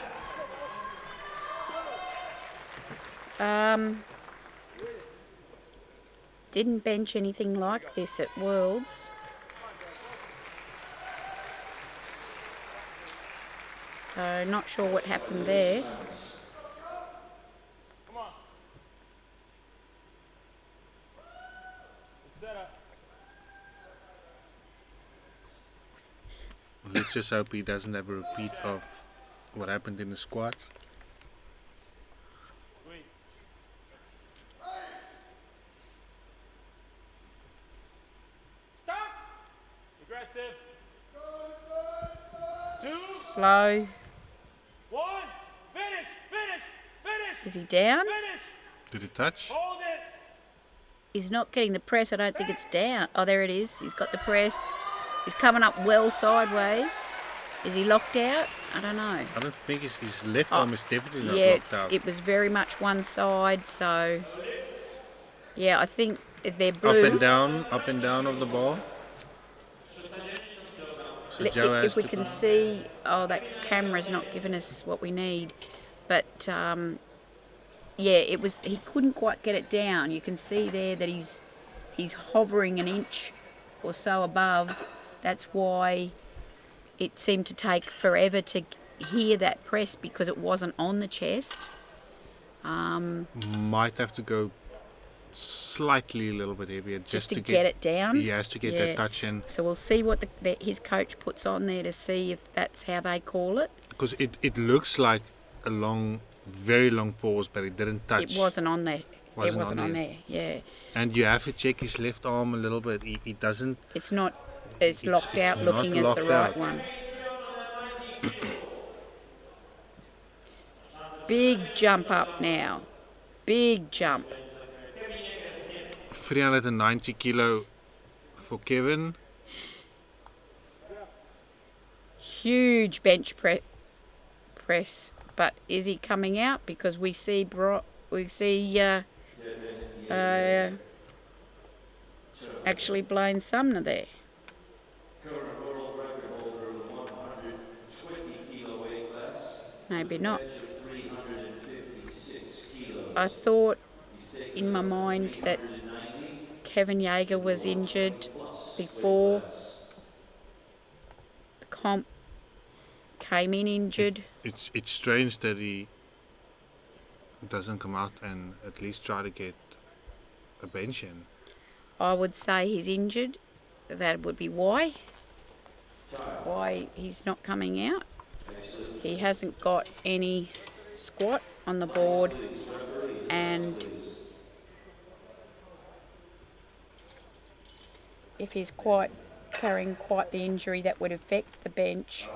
Didn't bench anything like this at Worlds. So not sure what happened there. Come on. Set up. Let's just hope he doesn't have a repeat of what happened in the squats. Squeeze. Stop. Aggressive. Slow. One. Finish. Finish. Finish. Is he down? Finish. Did he touch? Hold it. He's not getting the press. I don't think it's down. Oh, there it is. He's got the press. He's coming up well sideways. Is he locked out? I don't know. I don't think his left arm is definitely not Yeah, locked out. it was very much one side. So, yeah, I think they're blue. Up and down of the bar. So Joe has If we to can see, oh, that camera's not giving us what we need. But, yeah, it was. He couldn't quite get it down. You can see there that he's hovering an inch or so above. That's why it seemed to take forever to hear that press, because it wasn't on the chest. might have to go slightly a little bit heavier Just to get it down? He has to get that touch in. So we'll see what his coach puts on there to see if that's how they call it. Because it looks like a very long pause, but it didn't touch. It wasn't on there. Wasn't it wasn't on on there. there, yeah. And you have to check his left arm a little bit. He doesn't. It's not as locked out not looking as the locked right out. one. Big jump up now. Big jump. 390 kilo for Kevin. Huge bench press. But is he coming out? Because we see actually Blaine Sumner there. Current world record holder in the 120 kilo weight class. Maybe not. 356 kilos. I thought in my mind that Kevin Jaeger was injured before the comp came in injured. It's strange that he doesn't come out and at least try to get a bench in. I would say he's injured. That would be why. Why he's not coming out. He hasn't got any squat on the board, and if he's carrying quite the injury that would affect the bench,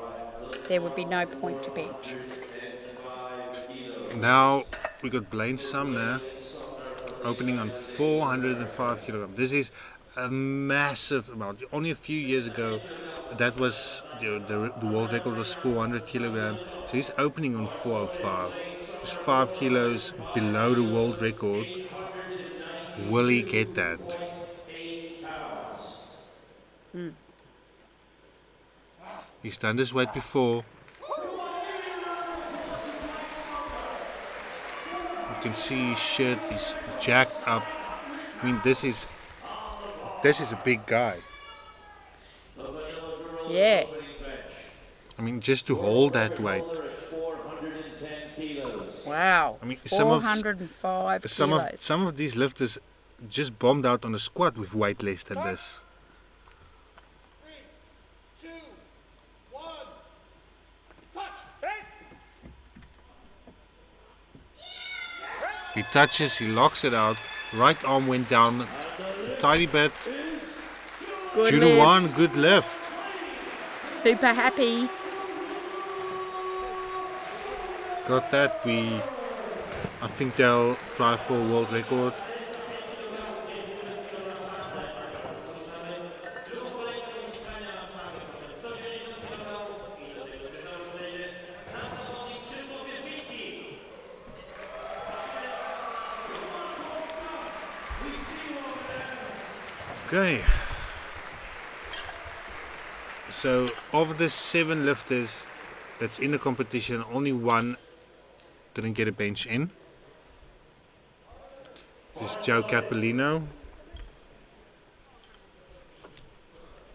there would be no point to bench. Now we got Blaine Sumner opening on 405 kilograms. This is a massive amount. Only a few years ago, that was the world record was 400 kilograms. So he's opening on 405. He's 5 kilos below the world record. Will he get that? He's done this weight before. You can see his shirt is jacked up. I mean, this is a big guy. Yeah. I mean, just to hold that weight. Wow. I mean, 405 kilos. some of these lifters just bombed out on a squat with weight less than this. 3, 2, 1. Touch. Press. He touches, he locks it out. Right arm went down a tiny bit. Good 2 to lift. 1, good lift. Super happy. Got that. I think they'll try for a world record. Okay. So of the 7 lifters that's in the competition, only one didn't get a bench in. This is Joe Carlino.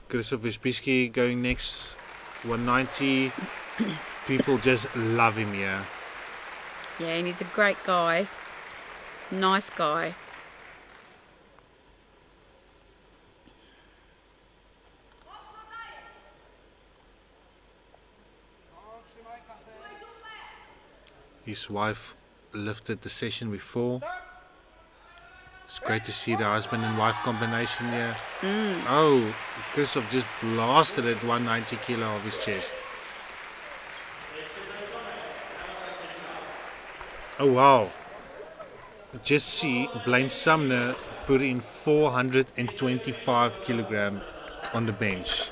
Superheavyweight going next, 190. People just love him here. Yeah, and he's a great guy. Nice guy. His wife lifted the session before. It's great to see the husband and wife combination here. Oh, Christoph just blasted at 190 kilo off his chest. Oh wow. Just see Blaine Sumner put in 425 kilogram on the bench.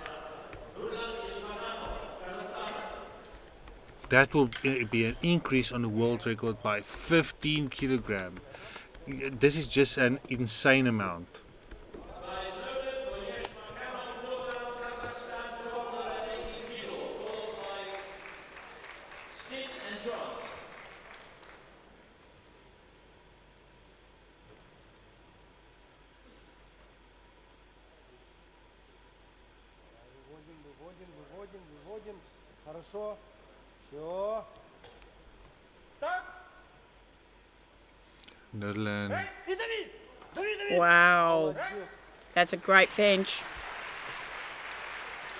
That will be an increase on the world record by 15 kilogram. This is just an insane amount. Выводим. Хорошо. Все. Старт. Netherlands. И дави. Wow. That's a great bench.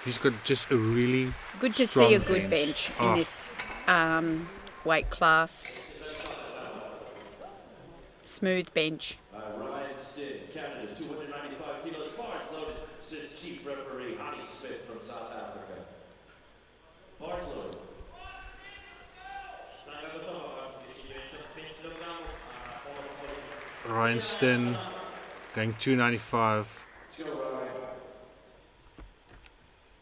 He's got just a really Good to strong see a good bench in Oh, this weight class. Smooth bench. Ryan Stitt, Canada, 295 kilos, bars loaded, says Chief Referee Honey Smith from South Africa. Bars loaded. Ryan Stin going 295.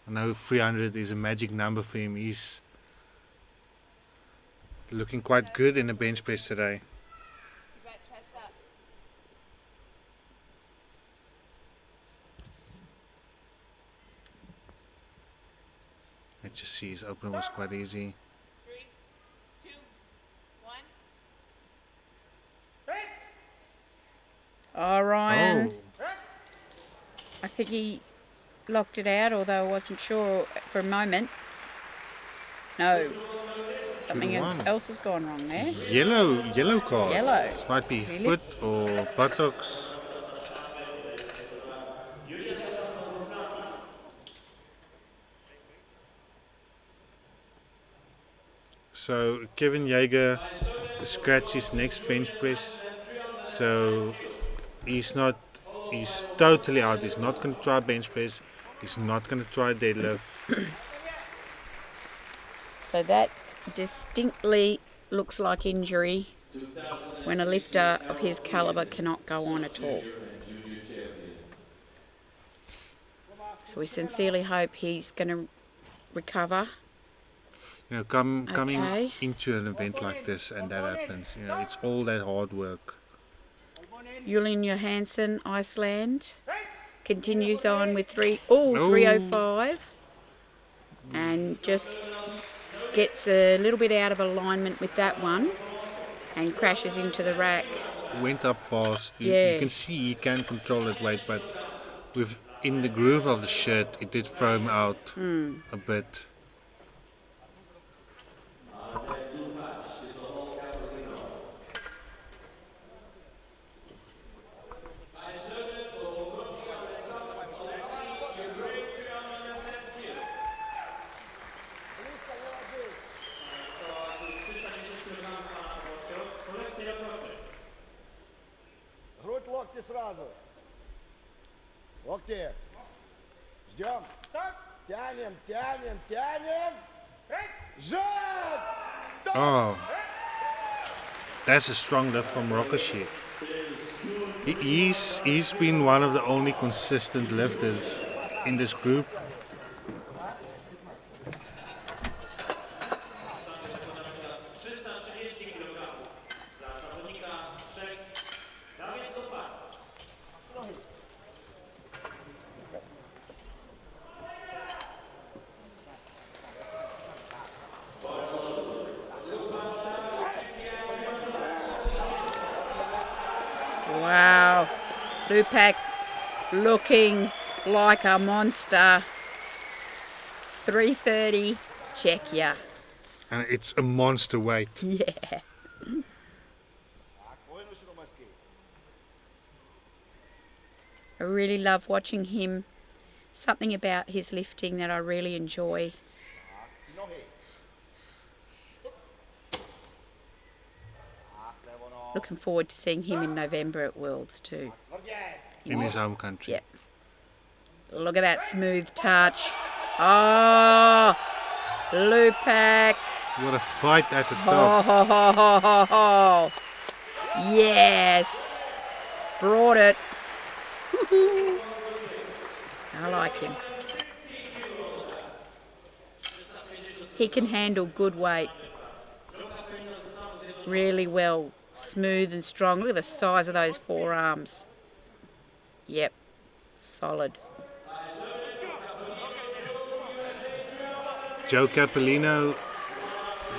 I know 300 is a magic number for him. He's looking quite good in the bench press today. Let's just see, his opener was quite easy. 3, 2, 1. Oh, Ryan. Oh, I think he locked it out, although I wasn't sure for a moment. No. Something 2-1. else has gone wrong there. Yellow card. Yellow. This might be Really? foot or buttocks. So Kevin Jaeger scratched his next bench press. So he's totally out. He's not going to try bench press. He's not going to try deadlift. So that distinctly looks like injury when a lifter of his calibre cannot go on at all. So we sincerely hope he's going to recover. You know, coming Okay. into an event like this and that happens, you know, it's all that hard work. Julian Johansson, Iceland, continues on with 305 and just gets a little bit out of alignment with that one and crashes into the rack. Went up fast. You Yeah. can see he can control that weight, but in the groove of the shirt, it did throw him out a bit. Грудь, локти сразу. Локти. Ждем. Тянем, тянем, тянем. Жать! Oh, that's a strong lift from Rocca. He's been one of the only consistent lifters in this group. Wow, Loopback looking like a monster. 330, check ya. And it's a monster weight. Yeah. I really love watching him. Something about his lifting that I really enjoy. Looking forward to seeing him in November at Worlds too. In his home country. Yep. Look at that smooth touch. Oh, Loopback. What a fight at the Ho, top. ho, ho, ho, ho, ho. Yes. Brought it. Woohoo. I like him. He can handle good weight really well. Smooth and strong. Look at the size of those forearms. Yep. Solid. Joe Carlino,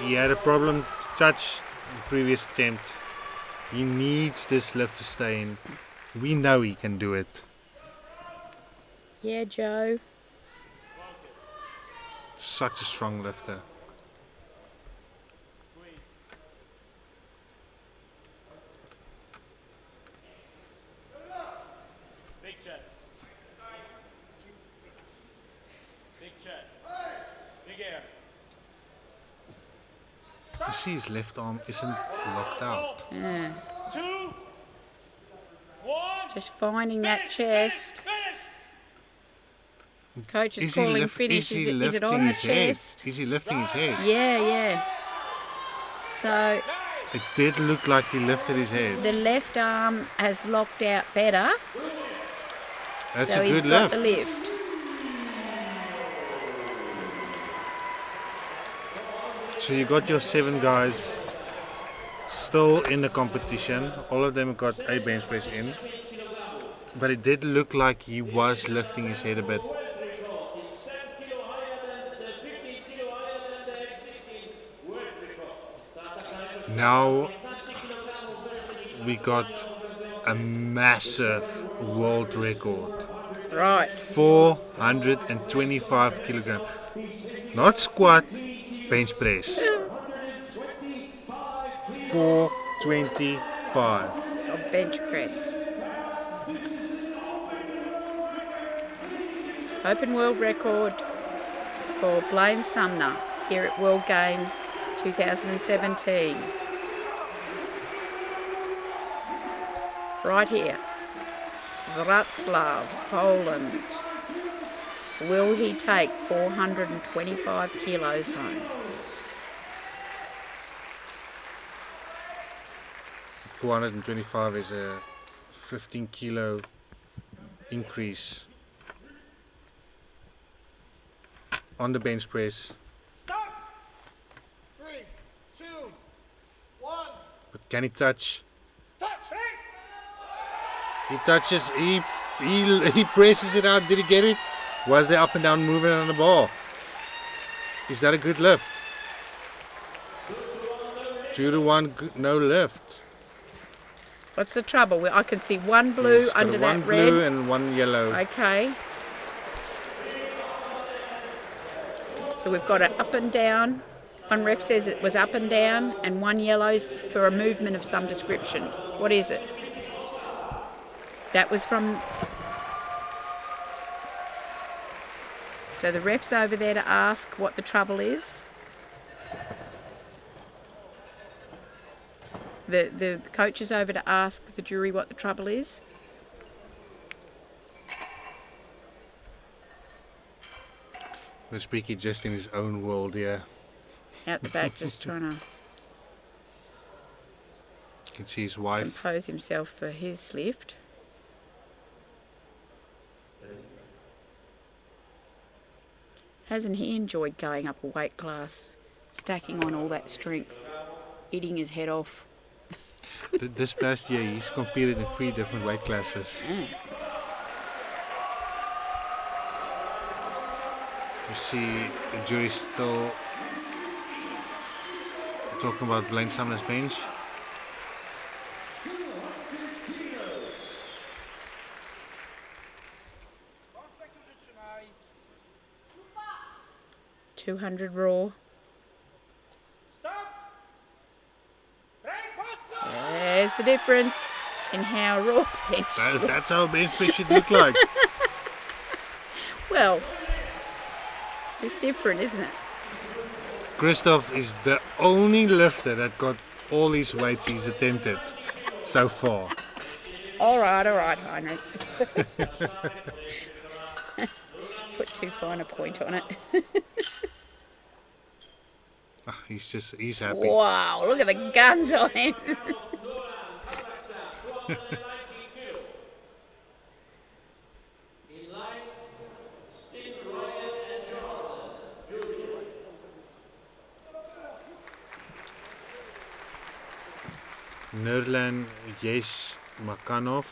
he had a problem to touch the previous attempt. He needs this lift to stay in. We know he can do it. Yeah, Joe. Such a strong lifter. Big chest. Big chest. Big air. You see his left arm isn't locked out. Yeah. 2, 1. Just finding that chest. Finish. Coach is calling finish. Is it on the chest? Is he lifting his head? Yeah, yeah. So It did look like he lifted his head. the left arm has locked out better. That's So a he's good got lift. the lift. So you got your 7 guys still in the competition. All of them got a bench press in. But it did look like he was lifting his head a bit. Now we got a massive world record. Right. 425 kilograms. Not squat, bench press. 425. Of bench press. Open world record for Blaine Sumner here at World Games 2017. Right here. Wrocław, Poland. Will he take 425 kilos home? 425 is a 15 kilo increase on the bench press. Stop! 3, 2, 1. But can he touch? Touch! Press! He touches, he presses it out. Did he get it? Was there up and down movement on the ball? Is that a good lift? 2-1, no lift. What's the trouble? I can see one blue He's got under one that red. blue and one yellow. Okay. So we've got it up and down. One ref says it was up and down, and one yellow's for a movement of some description. What is it? That was from... So the ref's over there to ask what the trouble is. The coach is over to ask the jury what the trouble is. The speaker just in his own world here. Out the back, just trying to You can see his wife. compose himself for his lift. Hasn't he enjoyed going up a weight class, stacking on all that strength, eating his head off? This past year, he's competed in 3 different weight classes. You see, the jury still talking about Blaine Sumner's bench. Kostek już trzymaj. 200 raw. Stop! Press! There's the difference in how raw bench looks. That's how a bench press should look like. Well, it's just different, isn't it? Christoph is the only lifter that got all his weights he's attempted so far. All right, Heinrich. Put too fine a point on it. He's happy. Wow, look at the guns on him. In line, Sting, Ryan, and Johansson. Julian. Nurlan Makanov.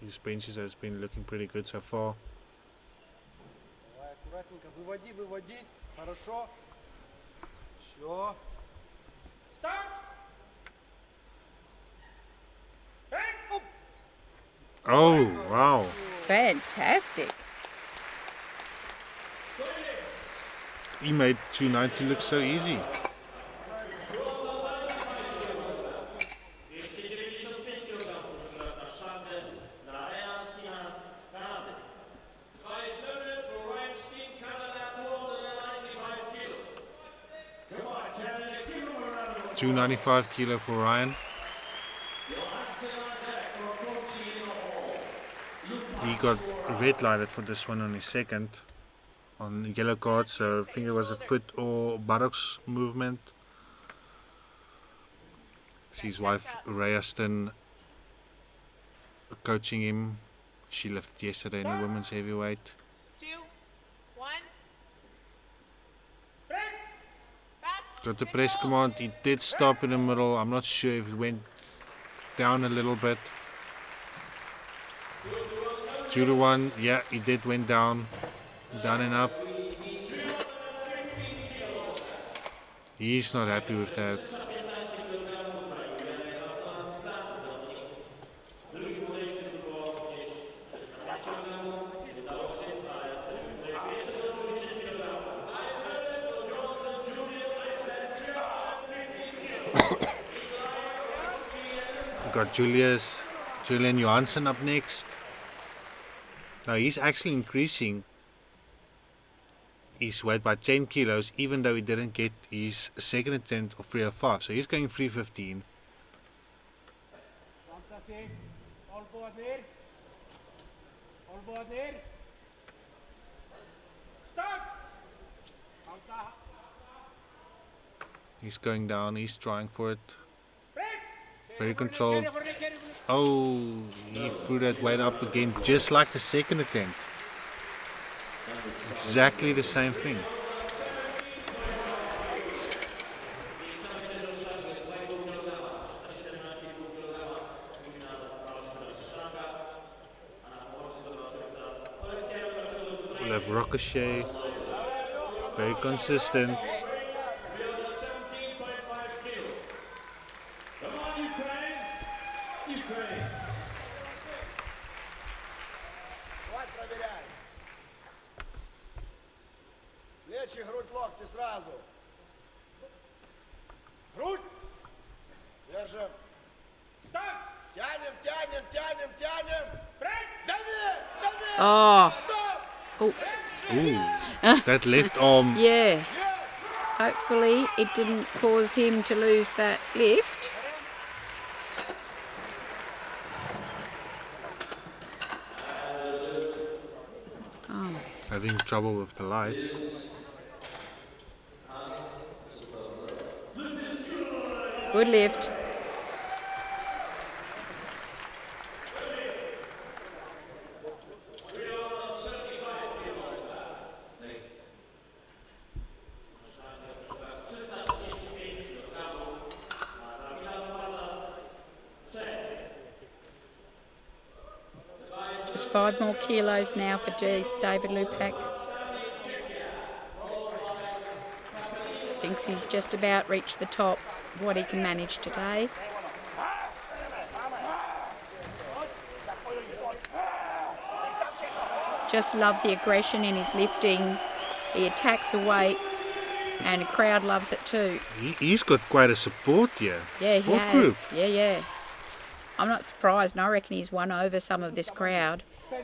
His benches has been looking pretty good so far. Давай аккуратненько. Выводи. Хорошо. Все. Стоп! Пресс! Oh, wow. Fantastic. He made 290 look so easy. Price noted for Ryan Sting, Canada, 295 kilo. Come on, Canada, give him a round of applause. 295 kilo for Ryan. Johansson on deck for coaching in the hall. He got red lighted for this one on his second. On yellow card, so I think it was a foot or buttocks movement. See his wife Rayaston coaching him. She lifted yesterday in the women's heavyweight. 2, 1. Press! Back. Got the press command. He did stop in the middle. I'm not sure if it went down a little bit. 2-1. Yeah, he did went down. Down and up. He's not happy with that. We got Julian Johansson up next. Now he's actually increasing his weight by 10 kilos, even though he didn't get his second attempt of 305. So he's going 315. Fantasy. Olboet neer. Olboet neer. Start. Anta. He's going down, he's trying for it. Press. Very controlled. Oh, he threw that weight up again, just like the second attempt. Exactly the same thing. We'll have Ricochet, very consistent. Come on, Ukraine! Ukraine! Давай проверяй. Плечи, грудь, локти сразу. Грудь. Держим. Start. Тянем, тянем, тянем, тянем. Press. Дави, дави. Oh, Стоп. oh, Ooh, that left arm. yeah. Hopefully it didn't cause him to lose that lift. Oh, Having trouble with the lights. good lift. Just 5 more kilos now for David Lupiak. Thinks he's just about reached the top of what he can manage today. Just love the aggression in his lifting. He attacks the weight and the crowd loves it too. He's got quite a support here. Yeah, he support has. group. Yeah. I'm not surprised, and I reckon he's won over some of this crowd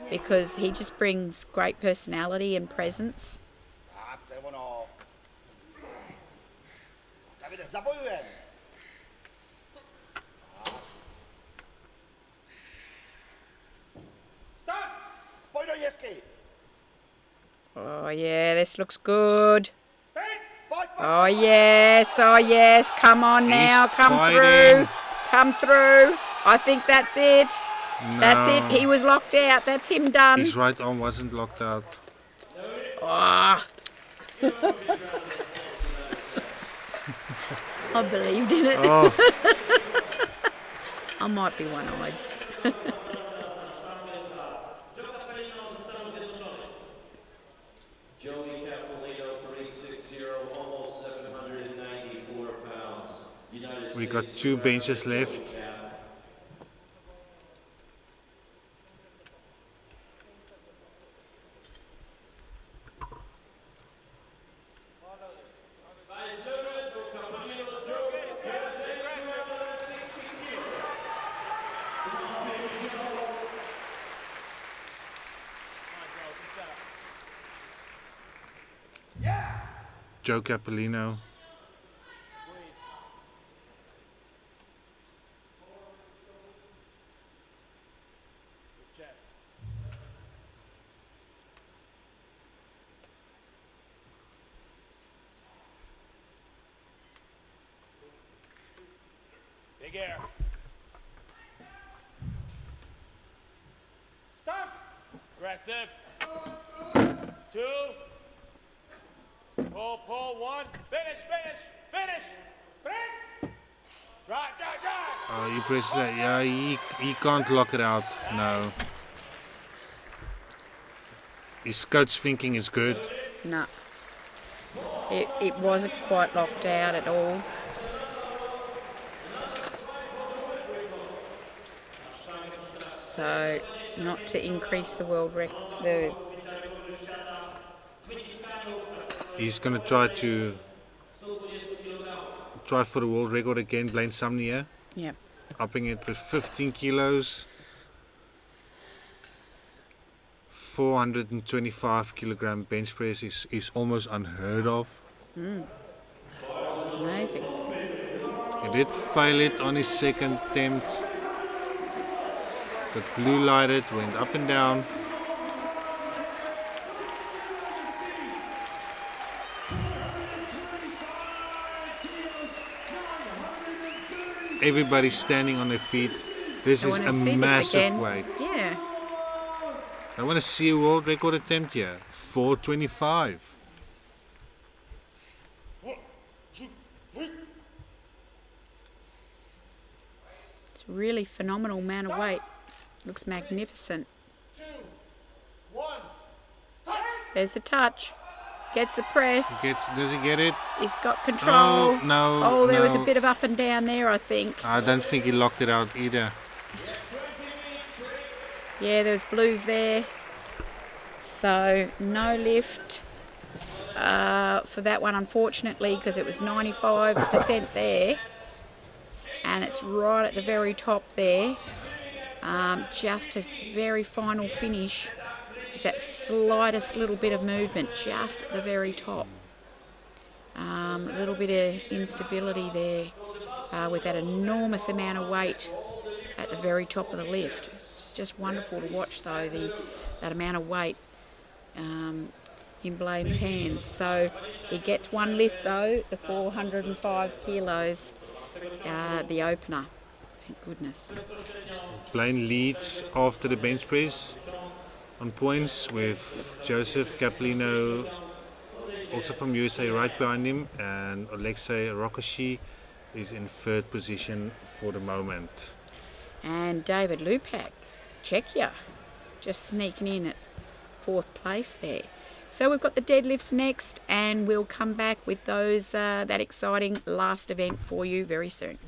because he just brings great personality and presence. Tak, to je ono. Davide, zabojujem. Start. Pojď do nězky. Oh yeah, this looks good. Press. Pojď, pojď. Oh yes, come on now, He's come fighting. through, come through. I think that's it. That's it, No. he was locked out, that's him done. His right arm wasn't locked out. Ah. I believed in it. Oh, I might be one-eyed. Joey Carlino, 360, almost 794 pounds. United we got States 2 benches left. Cap. Joe Capolino. Big air. Start. Aggressive. 2. Pull. 1. Finish. Press. Drive. Oh, he pressed that. Yeah, he can't lock it out. No. His coach thinking is good. No. It wasn't quite locked out at all. So, not to increase the world record. He's going to try for the world record again, Blaine Sumner here. Yeah. Upping it with 15 kilos. 425 kilogram bench press is almost unheard of. Amazing. He did fail it on his second attempt. Got blue lighted, went up and down. Everybody's standing on their feet. This I is want a to see this massive again. weight. Yeah. I want to see a world record attempt here. 425. It's a really phenomenal amount of weight. Looks magnificent. 2, 1. There's the touch. Gets the press. Does he get it? He's got control. Oh, no. Oh, there was a no. bit of up and down there, I think. I don't think he locked it out either. Yeah, there was blues there. So no lift for that one, unfortunately, because it was 95% there. And it's right at the very top there. Just a very final finish. It's that slightest little bit of movement just at the very top. A little bit of instability there with that enormous amount of weight at the very top of the lift. It's just wonderful to watch, though, that amount of weight in Blaine's hands. So he gets one lift, though, the 405 kilos, the opener. Thank goodness. Blaine leads after the bench press on points with Joseph Carlino, also from USA, right behind him, and Alexei Rocca is in third position for the moment. And David Lukic, Czechia, just sneaking in at fourth place there. So we've got the deadlifts next, and we'll come back with those that exciting last event for you very soon.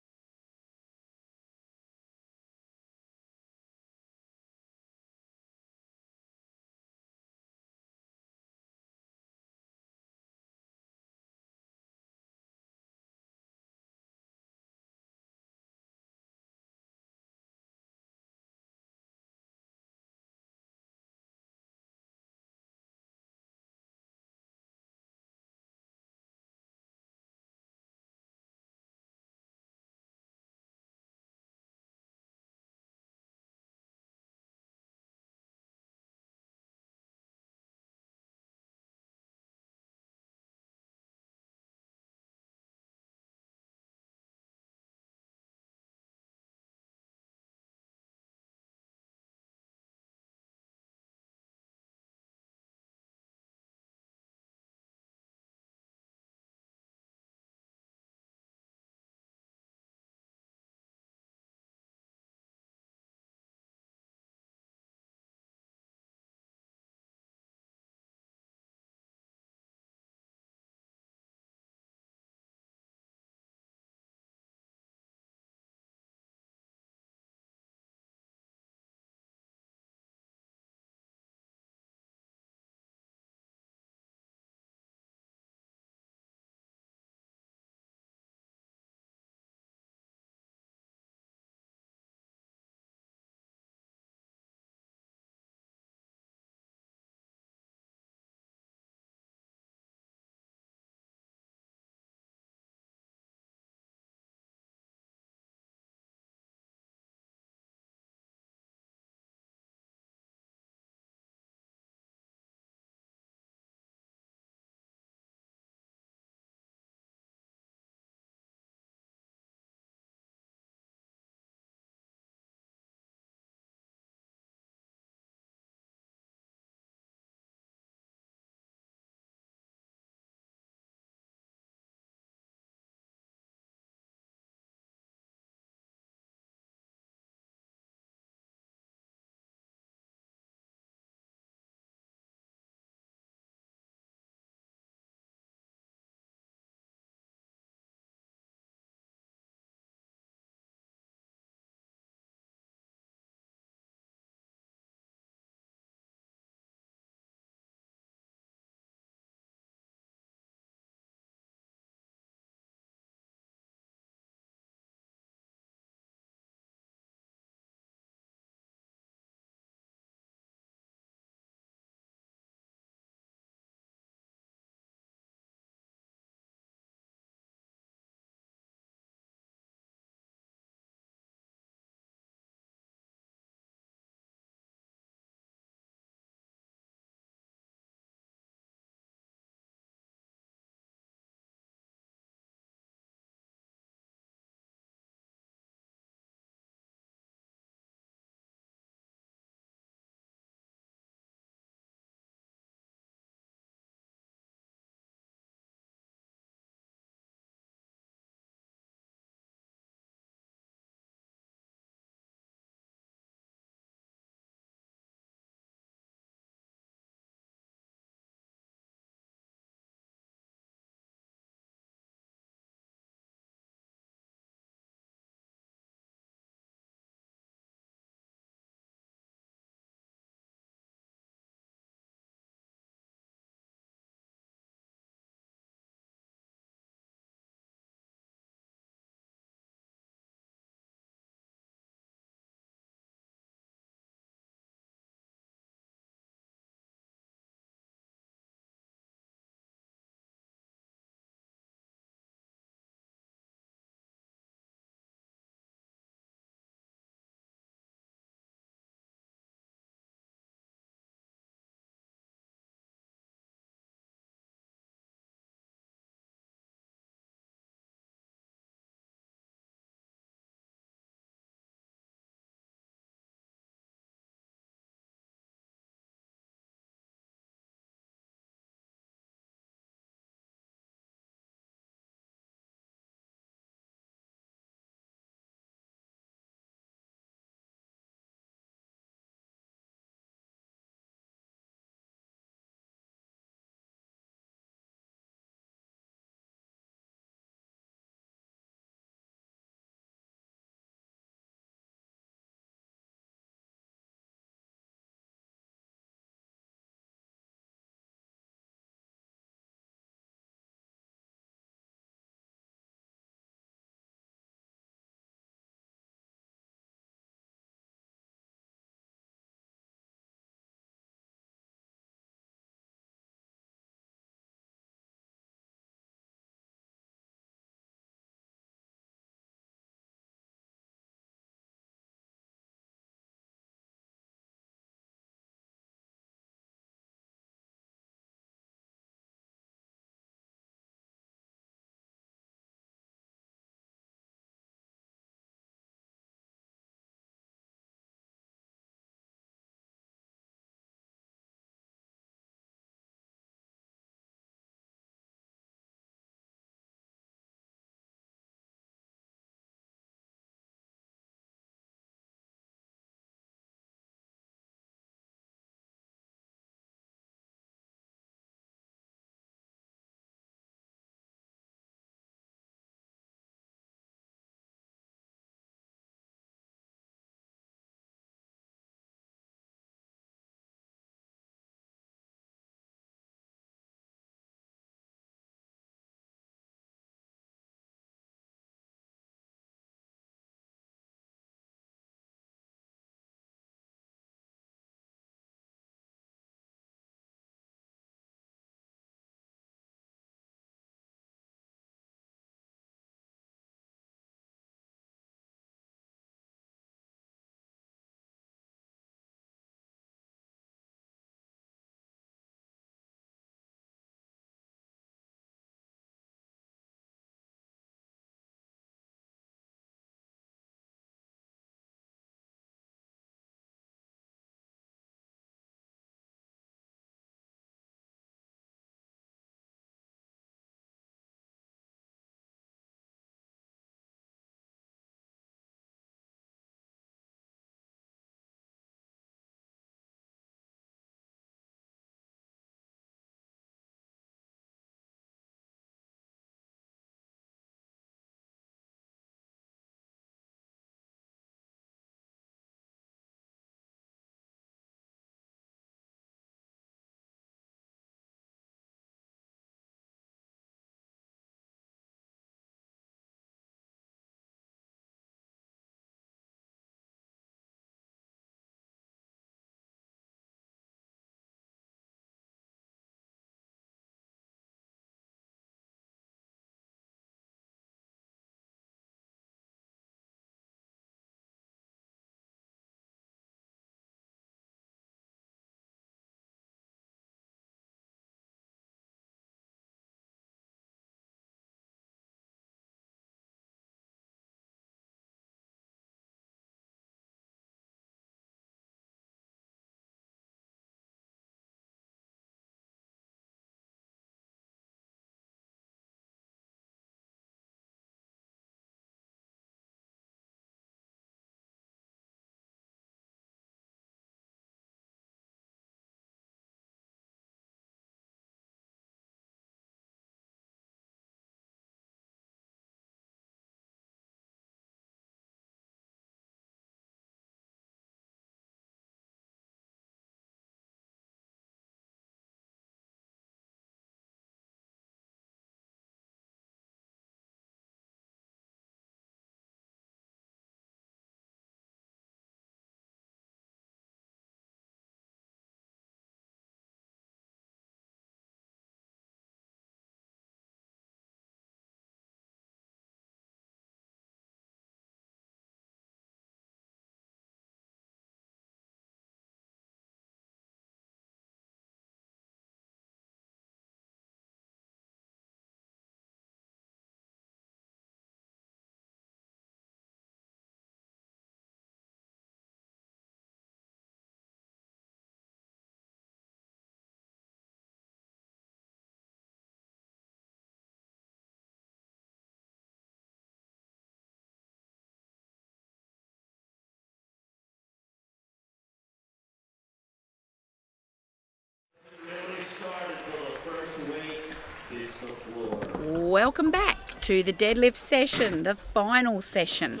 Welcome back to the deadlift session, the final session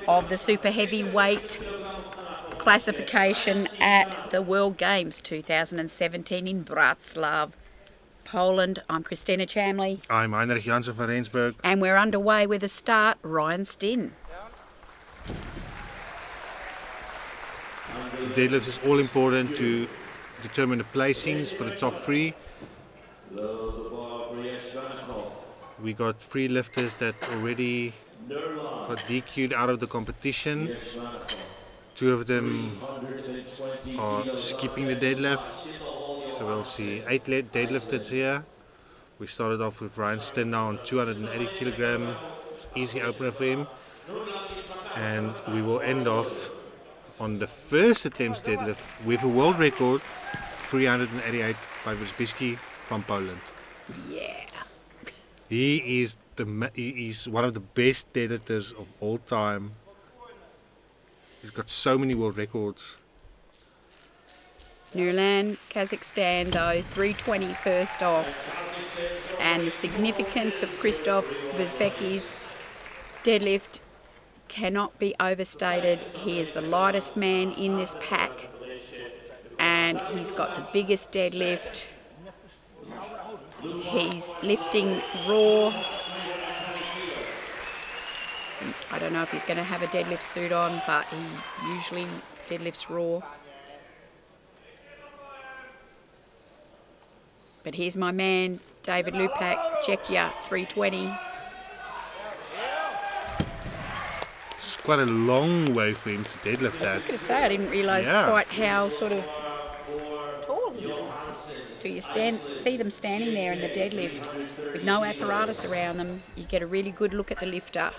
of the super heavyweight classification at the World Games 2017 in Wrocław, Poland. I'm Christina Chamley. I'm Heinrich Jansen van Rensburg. And we're underway with a start, Ryan Stinn. The deadlift is all important to determine the placings for the top three. We got three lifters that already got DQ'd out of the competition. Two of them are skipping the deadlift. So we'll see 8 deadlifters here. We started off with Ryan Stinn now on 280 kilogram, easy opener for him. And we will end off on the first attempts deadlift with a world record, 388 by Wysbicki from Poland. Yeah. He is one of the best deadlifters of all time. He's got so many world records. Nurlan, Kazakhstan though, 320 first off. And the significance of Krzysztof Wysbicki's deadlift cannot be overstated. He is the lightest man in this pack and he's got the biggest deadlift. He's lifting raw. I don't know if he's going to have a deadlift suit on, but he usually deadlifts raw. But here's my man, David Lukic, Czechia, 320. It's quite a long way for him to deadlift that. I was just going to say, I didn't realise quite how sort of tall he is. Till you see them standing there in the deadlift with no apparatus around them, you get a really good look at the lifter.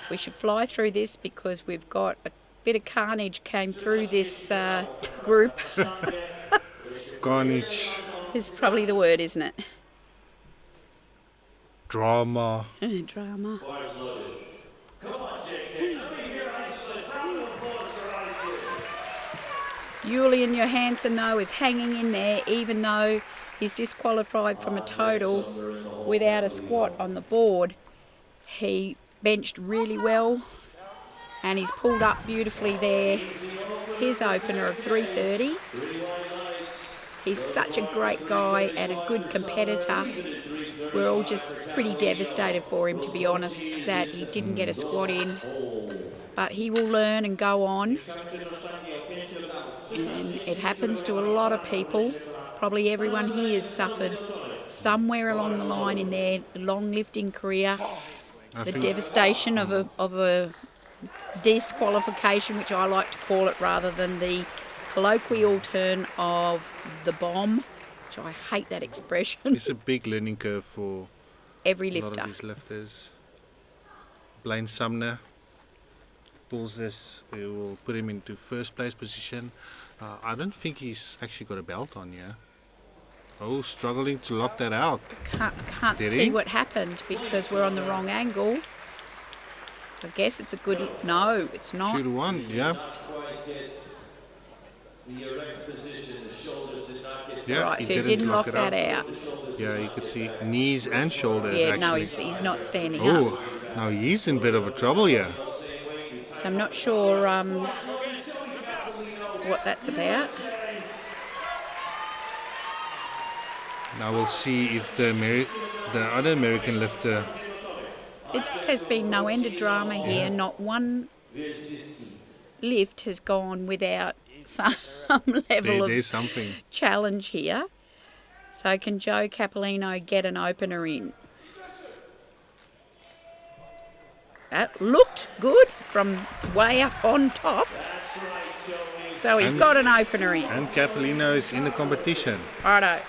We should fly through this because we've got a bit of carnage came through this group. Carnage. Is probably the word, isn't it? Drama. Drama. Julian Johansson, though, is hanging in there, even though he's disqualified from a total without a squat on the board. He benched really well, and he's pulled up beautifully there. His opener of 330. He's such a great guy and a good competitor. We're all just pretty devastated for him, to be honest, that he didn't get a squat in. But he will learn and go on. And it happens to a lot of people. Probably everyone here has suffered somewhere along the line in their long lifting career. The devastation of a disqualification, which I like to call it, rather than the colloquial term of the bomb, which I hate that expression. It's a big learning curve for every a lot lifter. of these lifters. Blaine Sumner pulls this, it will put him into first place position. I don't think he's actually got a belt on yet. Oh, struggling to lock that out. Can't Did see he? what happened because we're on the wrong angle. I guess it's a good... No, it's not. 2 to 1, yeah. Yeah, Right, so he didn't lock that out. Yeah, you could see knees and shoulders Yeah, actually. no, he's not standing up. Oh, now he's in a bit of a trouble here. So I'm not sure what that's about. Now we'll see if the other American lifter... There just has been no end of drama here. Not one lift has gone without some level There's of something. challenge here. So can Joe Carlino get an opener in? That looked good from way up on top. So he's got an opener in. And Carlino is in the competition. Righto.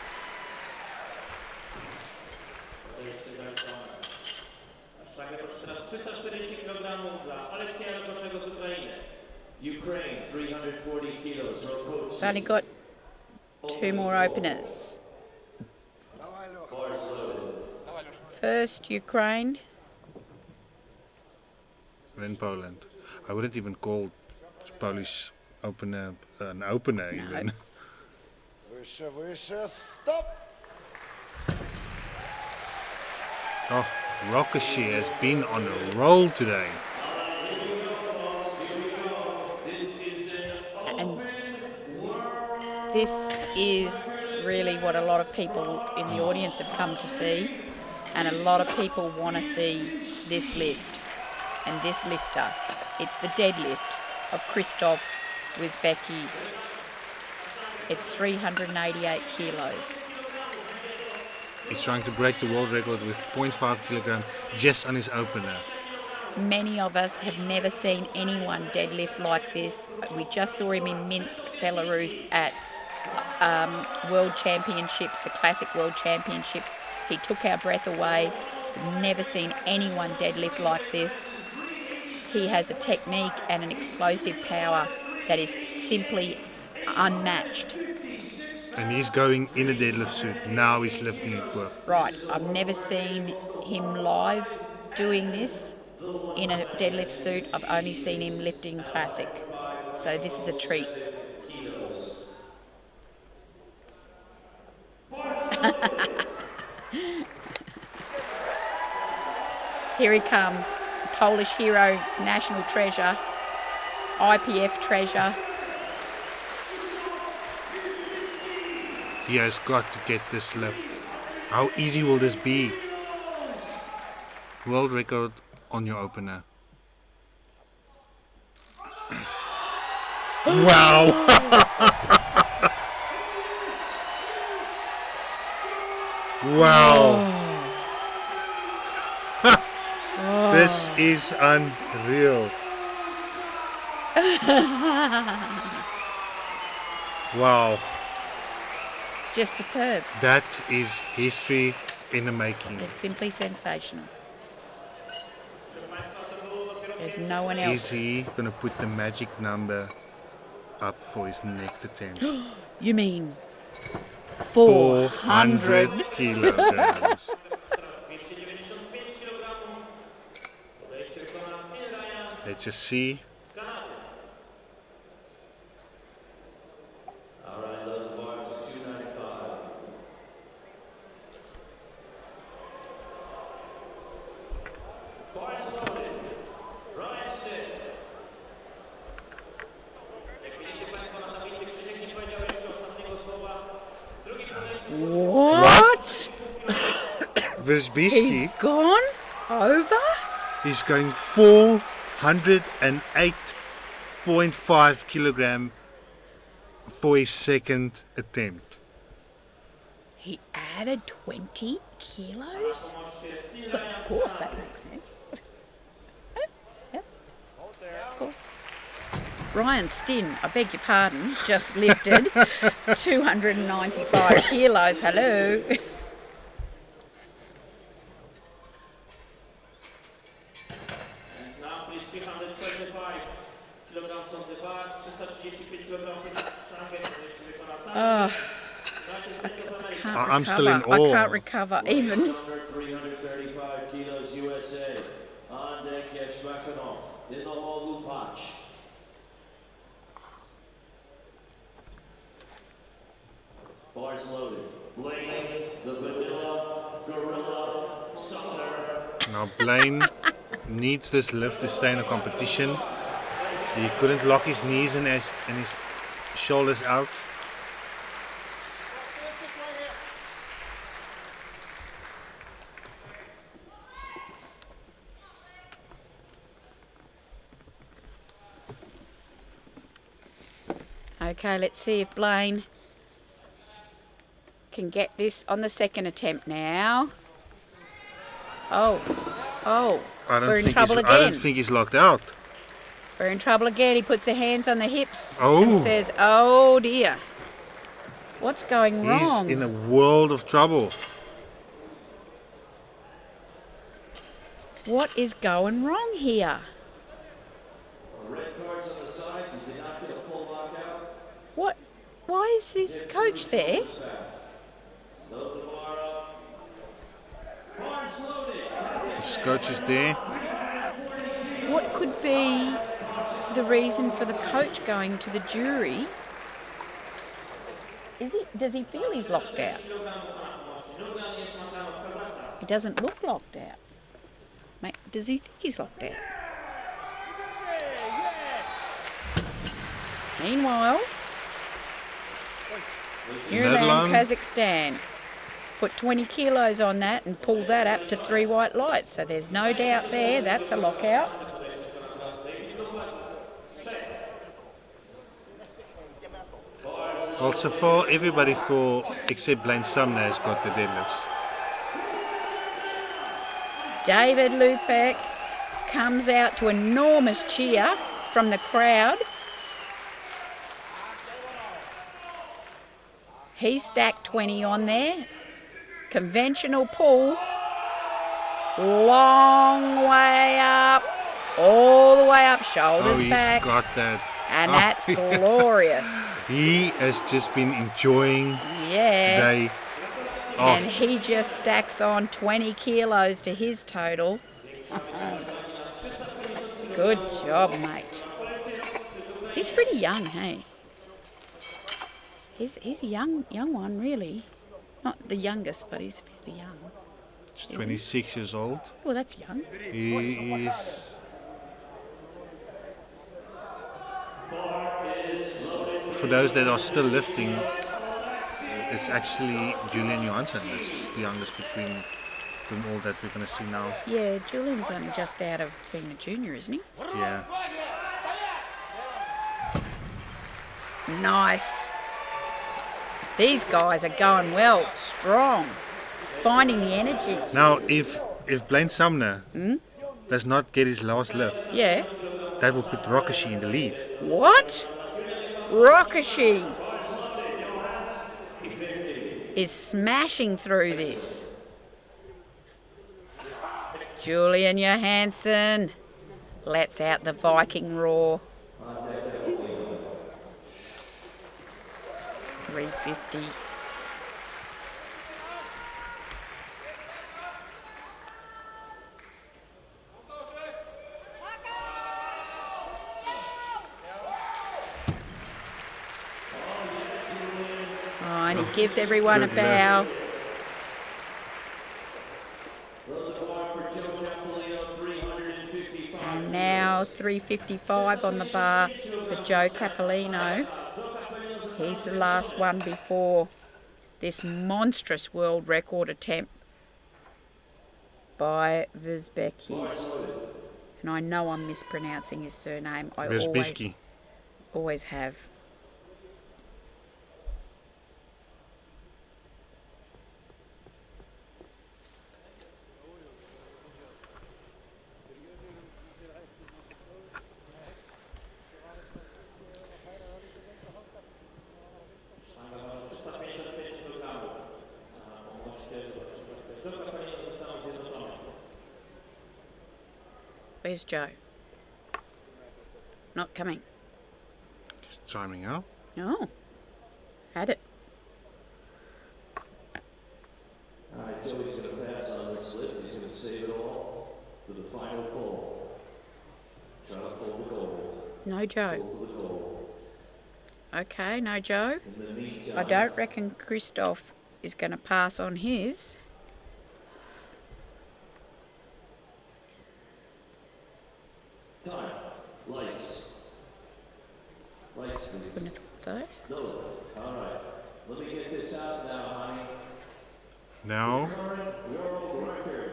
Ukraine, 340 kilos. We've only got 2 more openers. First, Ukraine. In Poland. I wouldn't even call Polish opener, an opener No. even. Wisha, stop. Oh, Rocca has been on a roll today. And this is really what a lot of people in the audience have come to see, and a lot of people want to see this lift and this lifter. It's the deadlift of Christoph Wisbecki. It's 388 kilos. He's trying to break the world record with 0.5 kilogram just on his opener. Many of us have never seen anyone deadlift like this. We just saw him in Minsk, Belarus at World Championships, the Classic World Championships. He took our breath away. We've never seen anyone deadlift like this. He has a technique and an explosive power that is simply unmatched. And he's going in a deadlift suit. Now he's lifting equip. Right, I've never seen him live doing this in a deadlift suit. I've only seen him lifting classic. So this is a treat. Here he comes, Polish hero, national treasure, IPF treasure. He has got to get this lift. How easy will this be? World record on your opener. Wow! Wow! This is unreal. Wow. It's just superb. That is history in the making. It's simply sensational. There's no one Is else. he gonna put the magic number up for his next attempt? You mean 400 kilograms. Let's just see. All right, load the bar to 295. Bars loaded. Ryan Smith. Jak widzicie Państwo na tablicy, Krzysiek nie powiedział jeszcze ostatniego słowa. Drugi podejście. What? Wisbecki He's gone over? is going 408.5 kilogram for his second attempt. He added 20 kilos? Well, of course, that makes sense. Yeah, of course. Ryan Stinn, I beg your pardon, just lifted 295 kilos. Hello. Now please 325 kilograms on the bar, 335 kilograms sztangę, jeszcze wykona sam. Oh, I'm still in I awe. can't recover even. 335 kilos USA. Andrzej Peshkov in the whole Lukic. Bars loaded. Blaine, the Vanilla, Gorilla, Sumner. Now Blaine needs this lift to stay in the competition. He couldn't lock his knees and his shoulders out. Okay, let's see if Blaine can get this on the second attempt now. Oh, we're in trouble I again. don't think he's locked out. We're in trouble again. He puts his hands on the hips Oh. and says, oh dear, what's going He's wrong? in a world of trouble. What is going wrong here? Red cards on the sides. He did not get a full lockout. What? Why is this coach there? Load the bar up. Bars loaded. His coach is there. What could be the reason for the coach going to the jury. Does he feel he's locked out? He doesn't look locked out. Mate, does he think he's locked out? Meanwhile, Julian, Kazakhstan, put 20 kilos on that and pulled that up to 3 white lights. So there's no doubt there, that's a lockout. Also for everybody except Blaine Sumner has got the deadlifts. David Loopback comes out to enormous cheer from the crowd. He stacked 20 on there. Conventional pull. Long way up. All the way up, shoulders back. He's got that. And that's glorious. He has just been enjoying today. And he just stacks on 20 kilos to his total. Good job, mate. He's pretty young, hey? He's a young one, really. Not the youngest, but he's fairly young. He's 26 years old. Well, that's young. He is. For those that are still lifting, it's actually Julian Johansson. It's the youngest between them all that we're going to see now. Yeah, Julian's only just out of being a junior, isn't he? Yeah. Nice. These guys are going well, strong, finding the energy. Now, if Blaine Sumner does not get his last lift, that will put Rocca in the lead. What? Rocca is smashing through this. Julian Johansson lets out the Viking roar. 350. And he gives everyone a bow. And now 355 on the bar for Joe Carlino. He's the last one before this monstrous world record attempt by Vizbeki. And I know I'm mispronouncing his surname. I always have. Where's Joe? Not coming. Just chiming out. Oh, had it. Alright, Joey's going to pass on this lift. He's going to save it all for the final pull. Try to pull the gold. No Joe. Pull for the gold. Okay, no Joe. In the meantime, I don't reckon Christoph is going to pass on his. time. Lights. Lights, please. Wouldn't have thought so. No. Alright. Let me get this out now, honey. Now. Current world record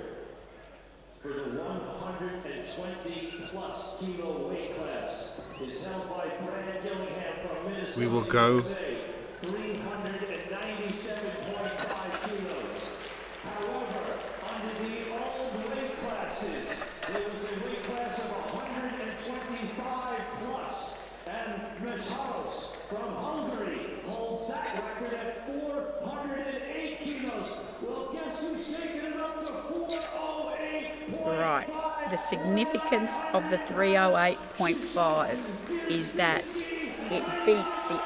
for the 120 plus kilo weight class is held by Brad Gillingham from Minnesota. We will go 397.5 kilos. However, under the old weight classes, there was a weight class of 125 plus, and Mesharos from Hungary holds that record at 408 kilos. Well, guess who's taking it up to 408.5? Right. The significance of the 308.5 is that it beats the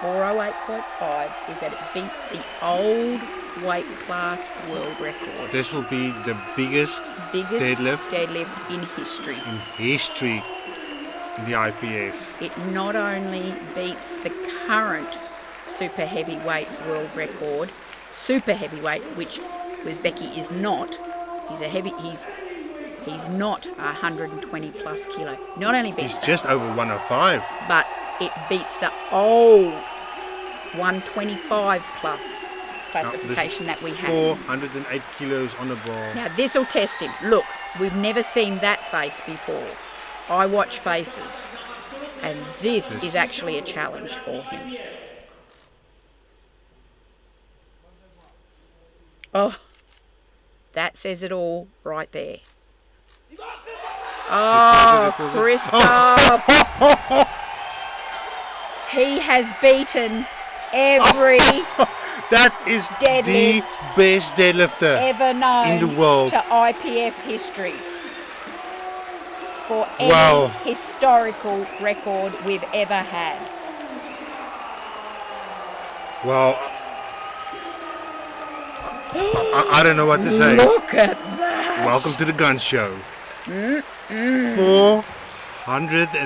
408.5 is that it beats the old weight class world record. This will be the biggest deadlift in history. in the IPF. It not only beats the current super heavyweight world record, super heavyweight, which Uzbeki is not. He's not 120 plus kilo. Not only beats He's that, just over 105. but it beats the old 125 plus classification that we have. 408 kilos on the bar. Now this will test him. Look, we've never seen that face before. I watch faces, and this is actually a challenge for him. Oh, that says it all right there. Oh, Christoph! He has beaten every That is Deadlift the best deadlifter ever known in the world. to IPF history. For any Wow. historical record we've ever had. Wow. I don't know what to say. Look at that! Welcome to the gun show.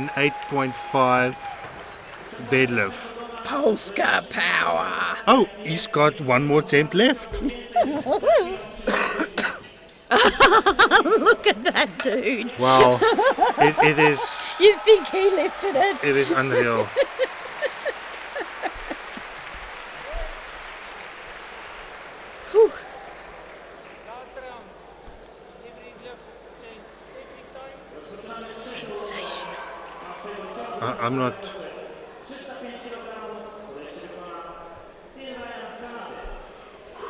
408.5 deadlift. Polska power. Oh, he's got one more attempt left. Look at that dude. Wow. It is You think he lifted it? it is unreal. Whew. Sensational. I'm not.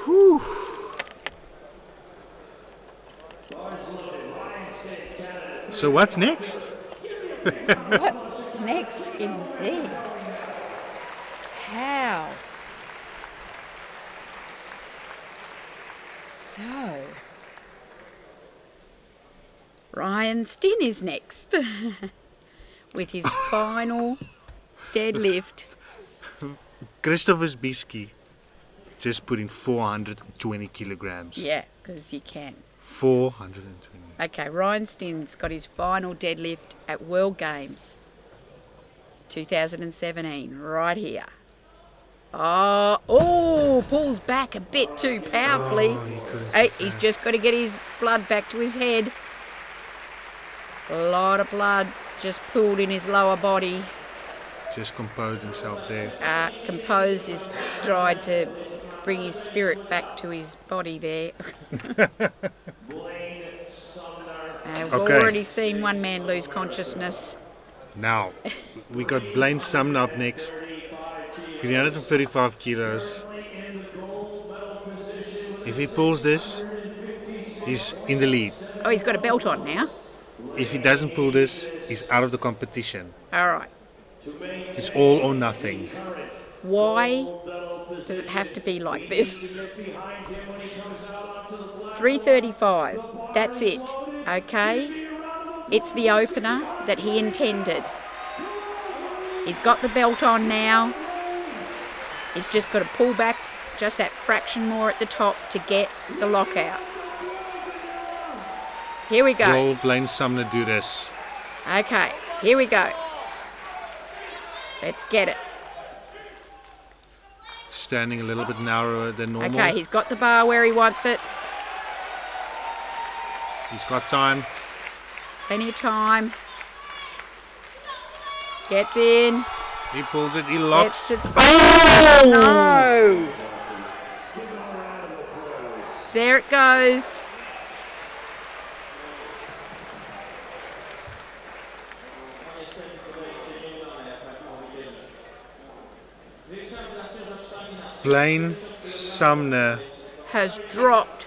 Whew. So what's next? What next, indeed? How? So, Ryan Stin is next with his final deadlift. Christoph Uzbeki just put in 420 kilograms. Yeah, because you can. 420. Okay, Ryan Stin's got his final deadlift at World Games 2017, right here. Oh, pulls back a bit too powerfully. Hey, he's just got to get his blood back to his head. A lot of blood just pooled in his lower body. Just composed himself there. Composed, is tried to bring his spirit back to his body there. We've Okay. already seen one man lose consciousness. Now, we got Blaine Sumner up next. 335 kilos. If he pulls this, he's in the lead. Oh, he's got a belt on now. If he doesn't pull this, he's out of the competition. All right. It's all or nothing. Why does it have to be like this? 335. That's it. Okay. It's the opener that he intended. He's got the belt on now. He's just got to pull back just that fraction more at the top to get the lockout. Here we go. Will Blaine Sumner do this? Okay, here we go. Let's get it. Standing a little bit narrower than normal. Okay, he's got the bar where he wants it. He's got time. Plenty of time. Gets in. He pulls it, he locks. Gets to... Oh! No! There it goes. Blaine Sumner Has dropped.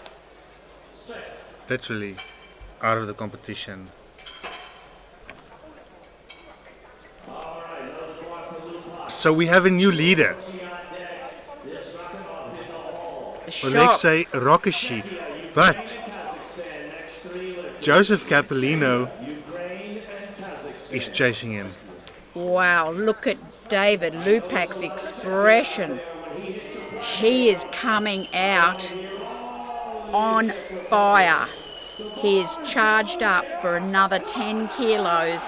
literally out of the competition. So we have a new leader, The shock. Alexei Rocca, but Joseph Carlino is chasing him. Wow, look at David Loopback's expression. He is coming out on fire. He is charged up for another 10 kilos.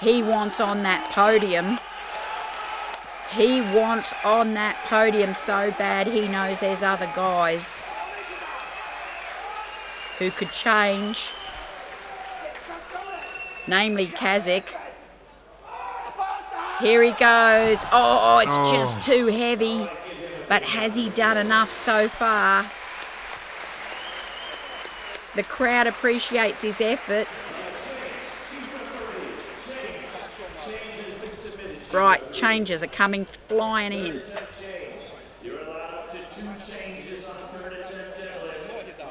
He wants on that podium. He wants on that podium so bad. He knows there's other guys who could change, namely Kazakh. Here he goes. Oh, it's just too heavy. But has he done enough so far? The crowd appreciates his effort. Right, changes are coming flying in.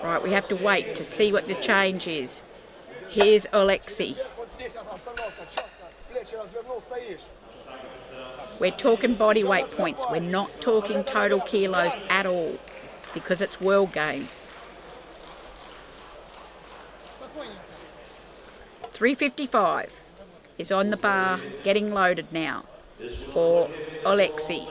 Right, we have to wait to see what the change is. Here's Alexei. We're talking body weight points. We're not talking total kilos at all because it's World Games. 355 is on the bar, getting loaded now for Alexei.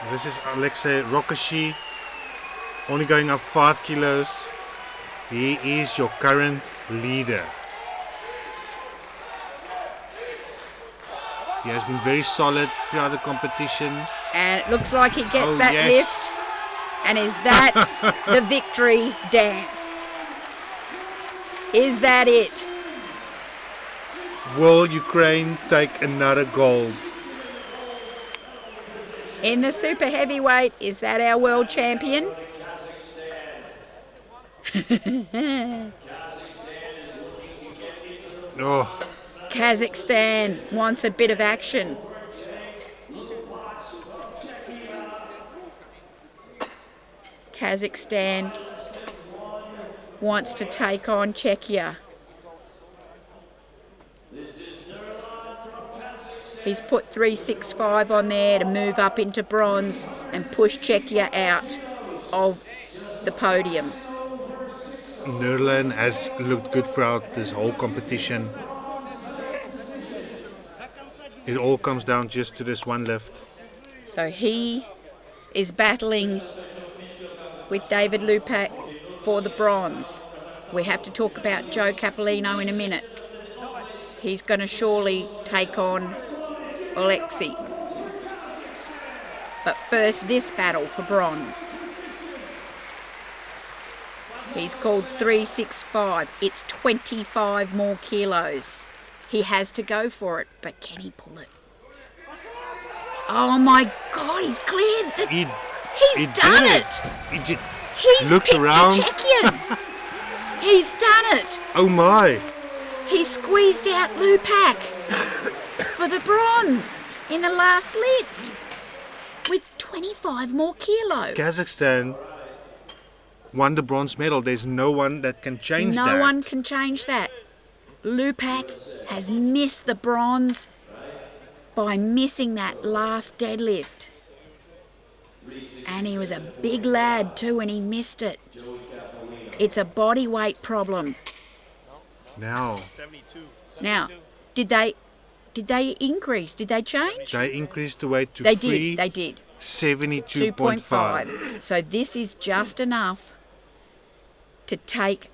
This is Alexei Rocca, only going up 5 kilos. He is your current leader. He has been very solid throughout the competition. And it looks like he gets that lift. And is that the victory dance? Is that it? Will Ukraine take another gold? In the super heavyweight, is that our world champion? Oh, Kazakhstan wants a bit of action. Kazakhstan wants to take on Czechia. He's put 365 on there to move up into bronze and push Czechia out of the podium. Nurlan has looked good throughout this whole competition. It all comes down just to this one lift. So he is battling with David Lukic for the bronze. We have to talk about Joe Carlino in a minute. He's going to surely take on Alexei. But first, this battle for bronze. He's called 365. It's 25 more kilos. He has to go for it, but can he pull it? Oh my God, he's cleared. He's done it. He's looked picked around. the Czechian. He's done it. Oh my! He squeezed out Loopback for the bronze in the last lift with 25 more kilos. Kazakhstan won the bronze medal. There's no one that can change that. No one can change that. Loopback has missed the bronze by missing that last deadlift. And he was a big lad too and he missed it. It's a body weight problem. Now, did they increase? Did they change? they increased the weight to They did. 72.5. 2.5. So this is just enough to take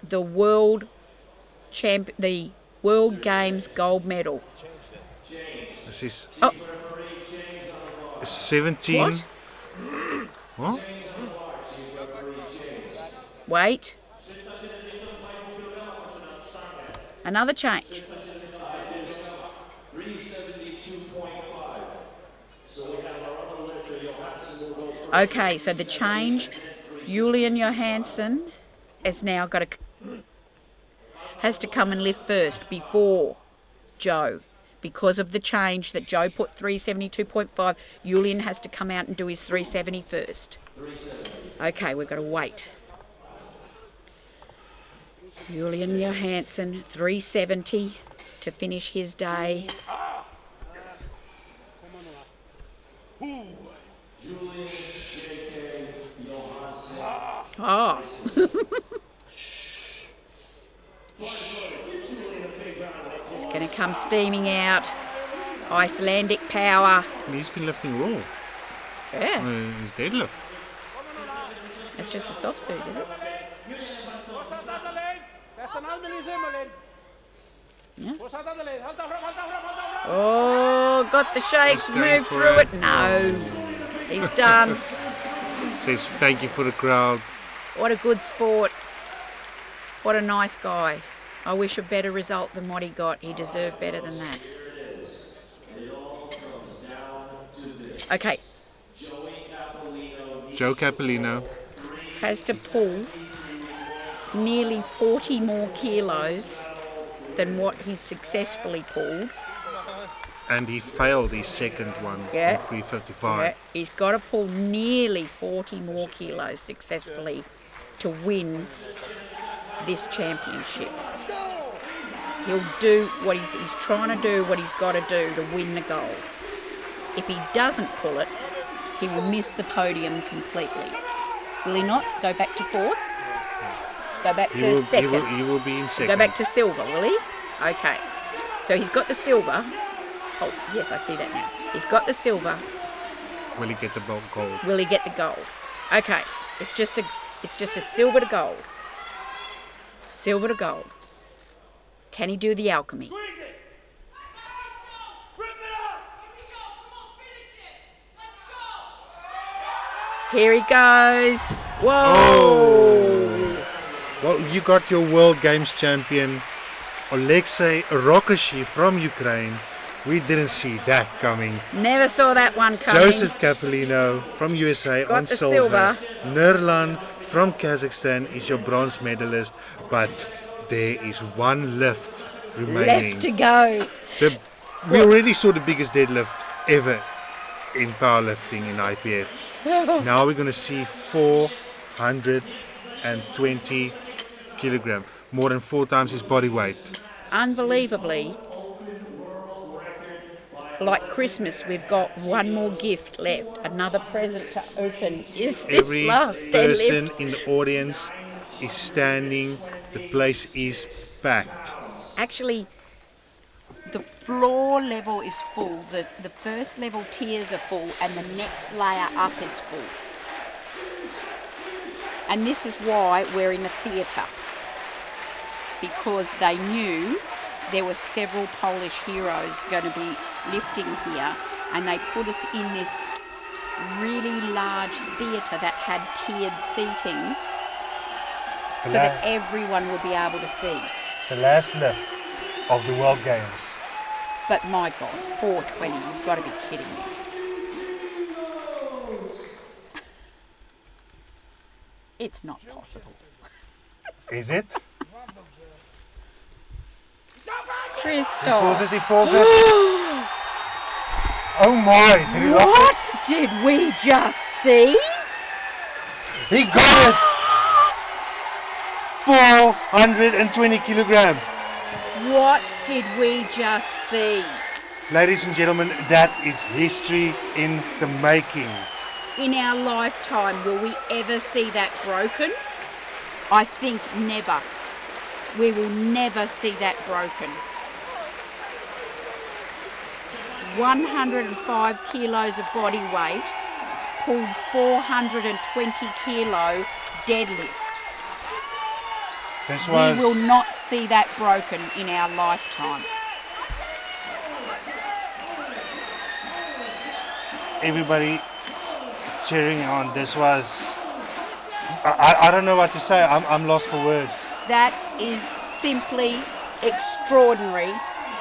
the World Games gold medal. This is Oh. 17. What? Wait. Another change. Okay, so the change, Julian Johansson has now has to come and lift first before Joe. Because of the change that Joe put 372.5, Julian has to come out and do his 370 first. Okay, we've got to wait. Julian Johansson, 370 to finish his day. Oh. He's going to come steaming out. Icelandic power. And he's been lifting raw. Yeah, His deadlift. it's just a soft suit, is it? Yeah. Oh, got the shakes, He's going moved for through it. it. No, he's done. Says thank you for the crowd. What a good sport. What a nice guy. I wish a better result than what he got. He deserved better than that. Okay, Joe Capolino. has to pull nearly 40 more kilos than what he successfully pulled. And he failed his second one Yeah. on 355. Yeah, he's got to pull nearly 40 more kilos successfully to win this championship. He'll do what he's trying to do, what he's got to do to win the gold. If he doesn't pull it, he will miss the podium completely. Will he not? Go back to fourth? Go back to second? He will be in second. Go back to silver, will he? Okay. So he's got the silver. Oh, yes, I see that now. He's got the silver. Will he get the gold? Will he get the gold? Okay. It's just a silver to gold. Silver to gold. Can he do the alchemy? Here he goes. Whoa! Oh. Well, you got your World Games champion, Alexei Rocca from Ukraine. We didn't see that coming. Never saw that one coming. Joseph Capolino from USA Got on the silver. silver. Nurlan from Kazakhstan is your bronze medalist, but there is one lift remaining. Left to go. We already saw the biggest deadlift ever in powerlifting in IPF. Now we're going to see 420 kilogram, more than 4 times his body weight. Unbelievably, like Christmas, we've got one more gift left. Another present to open is this Every last person deadlift. in the audience is standing. The place is packed. Actually, the floor level is full. The first level tiers are full, and the next layer up is full. And this is why we're in a theatre, because they knew there were several Polish heroes going to be lifting here, and they put us in this really large theatre that had tiered seatings so that everyone would be able to see. The last lift of the World Games. But my God, 420, you've got to be kidding me. It's not possible. Is it? Christoph, He pulls it. Oh my! Did he lock what did we just see? it? He got it! 420 kilogram. What did we just see? Ladies and gentlemen, that is history in the making. In our lifetime, will we ever see that broken? I think never. We will never see that broken. 105 kilos of body weight, pulled 420 kilo deadlift. This We was will not see that broken in our lifetime. everybody cheering on. This was I don't know what to say. I'm lost for words. That is simply extraordinary.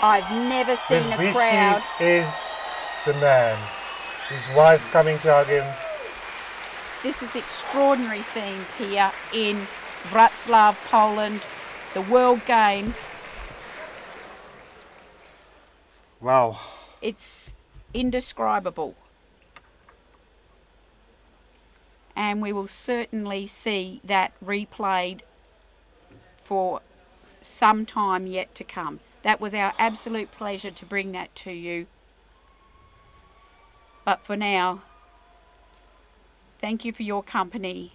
I've never seen a crowd. Is the man. His wife coming to hug him. This is extraordinary scenes here in Wrocław, Poland, the World Games. Wow. It's indescribable. And we will certainly see that replayed for some time yet to come. That was our absolute pleasure to bring that to you. But for now, thank you for your company.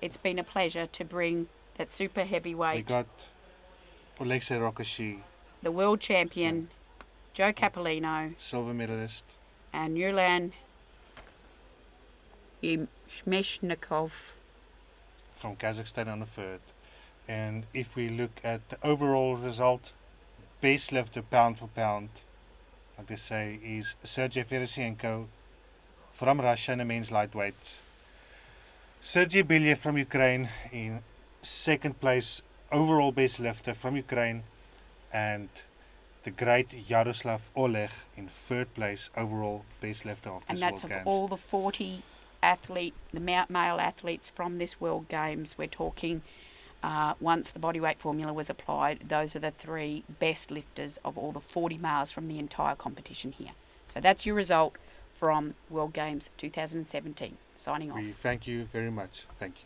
It's been a pleasure to bring that super We heavyweight, got Alexei Rocca, the world champion, Joe Capolino, silver medalist. and Julian Shmeshnikov. From Kazakhstan on the third. And if we look at the overall result, best lifter pound for pound, like they say, is Sergey Feresenko from Russia in the men's lightweight. Sergey Belyev from Ukraine in second place, overall best lifter from Ukraine, and the great Yaroslav Oleg in third place, overall best lifter of And this that's World of Games. all the 40 the male athletes from this World Games. We're talking, once the bodyweight formula was applied, those are the 3 best lifters of all the 40 males from the entire competition here. So that's your result from World Games 2017. Signing off. We thank you very much. Thank you.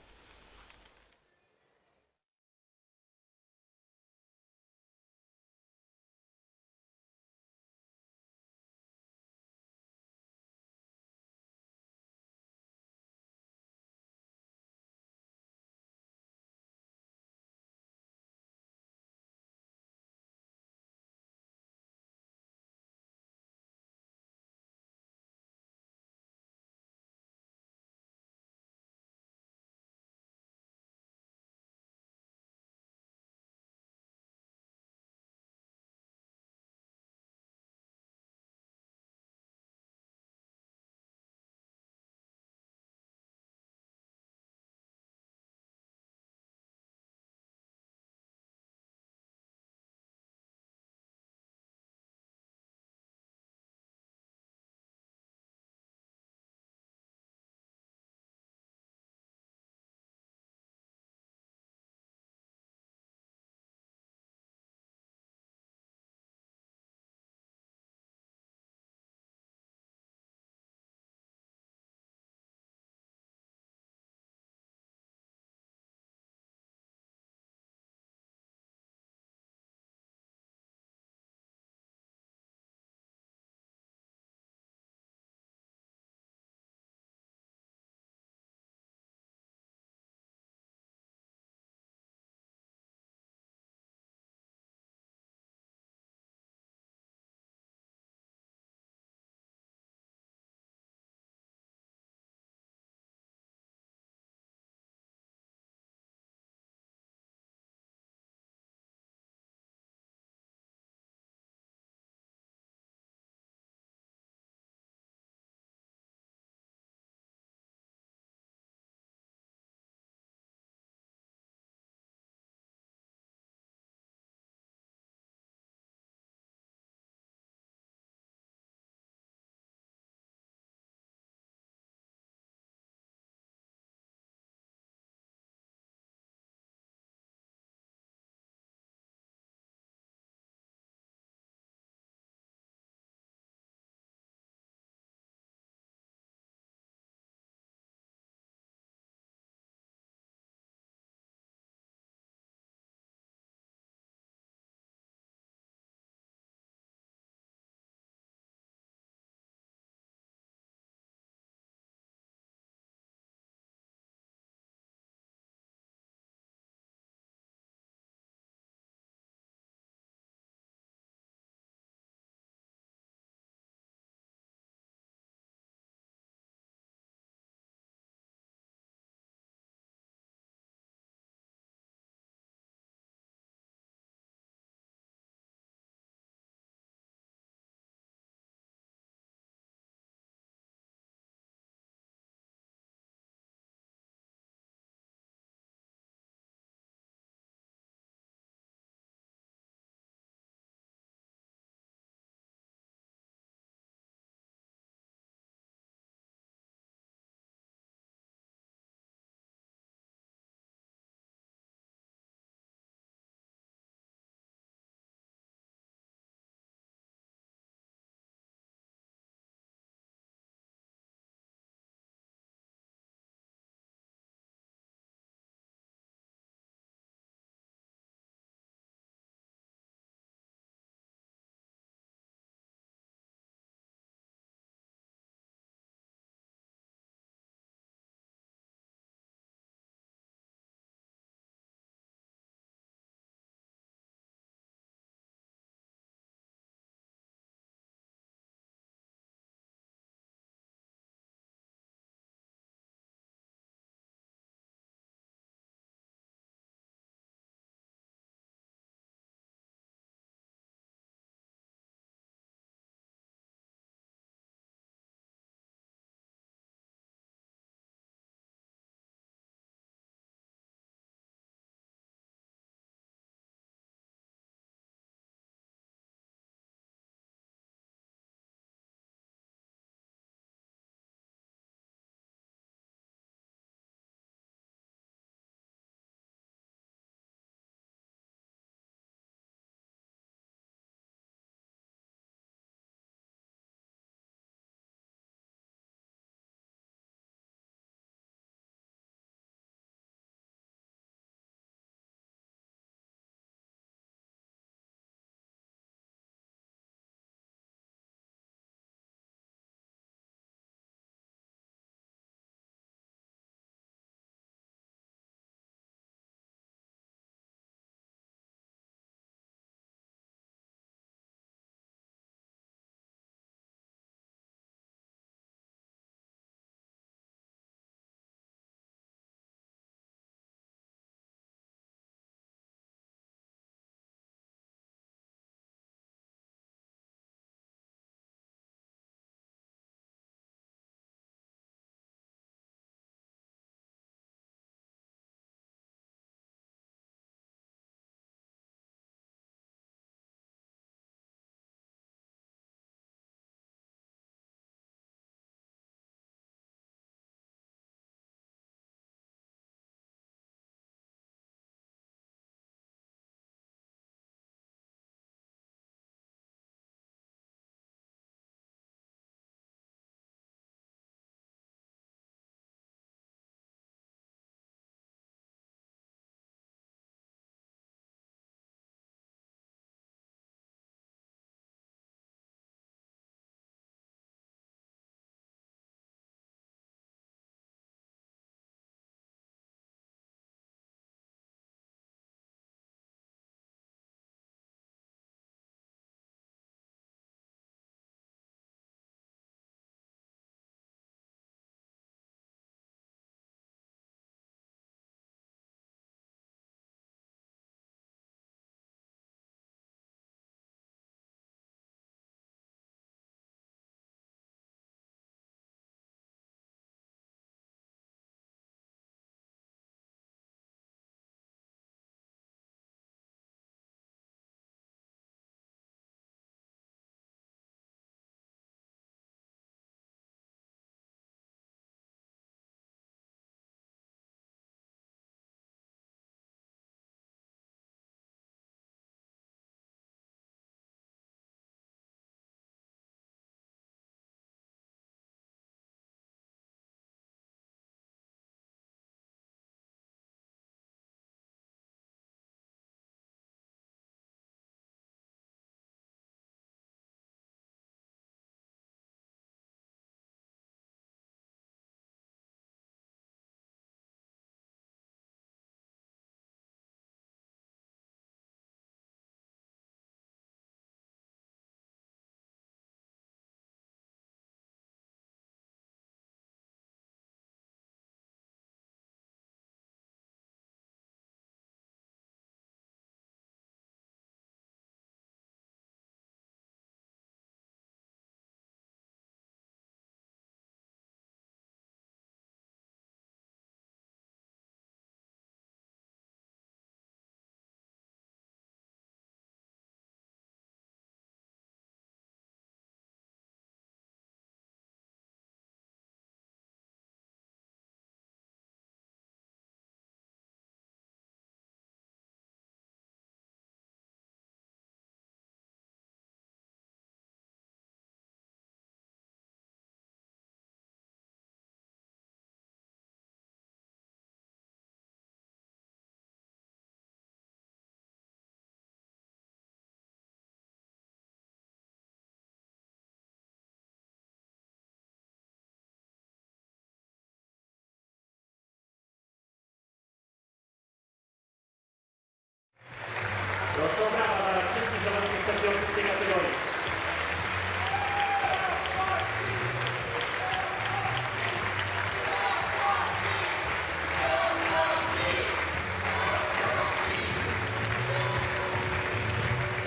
Proszę o brawa dla wszystkich zawodników startujących w tej kategorii.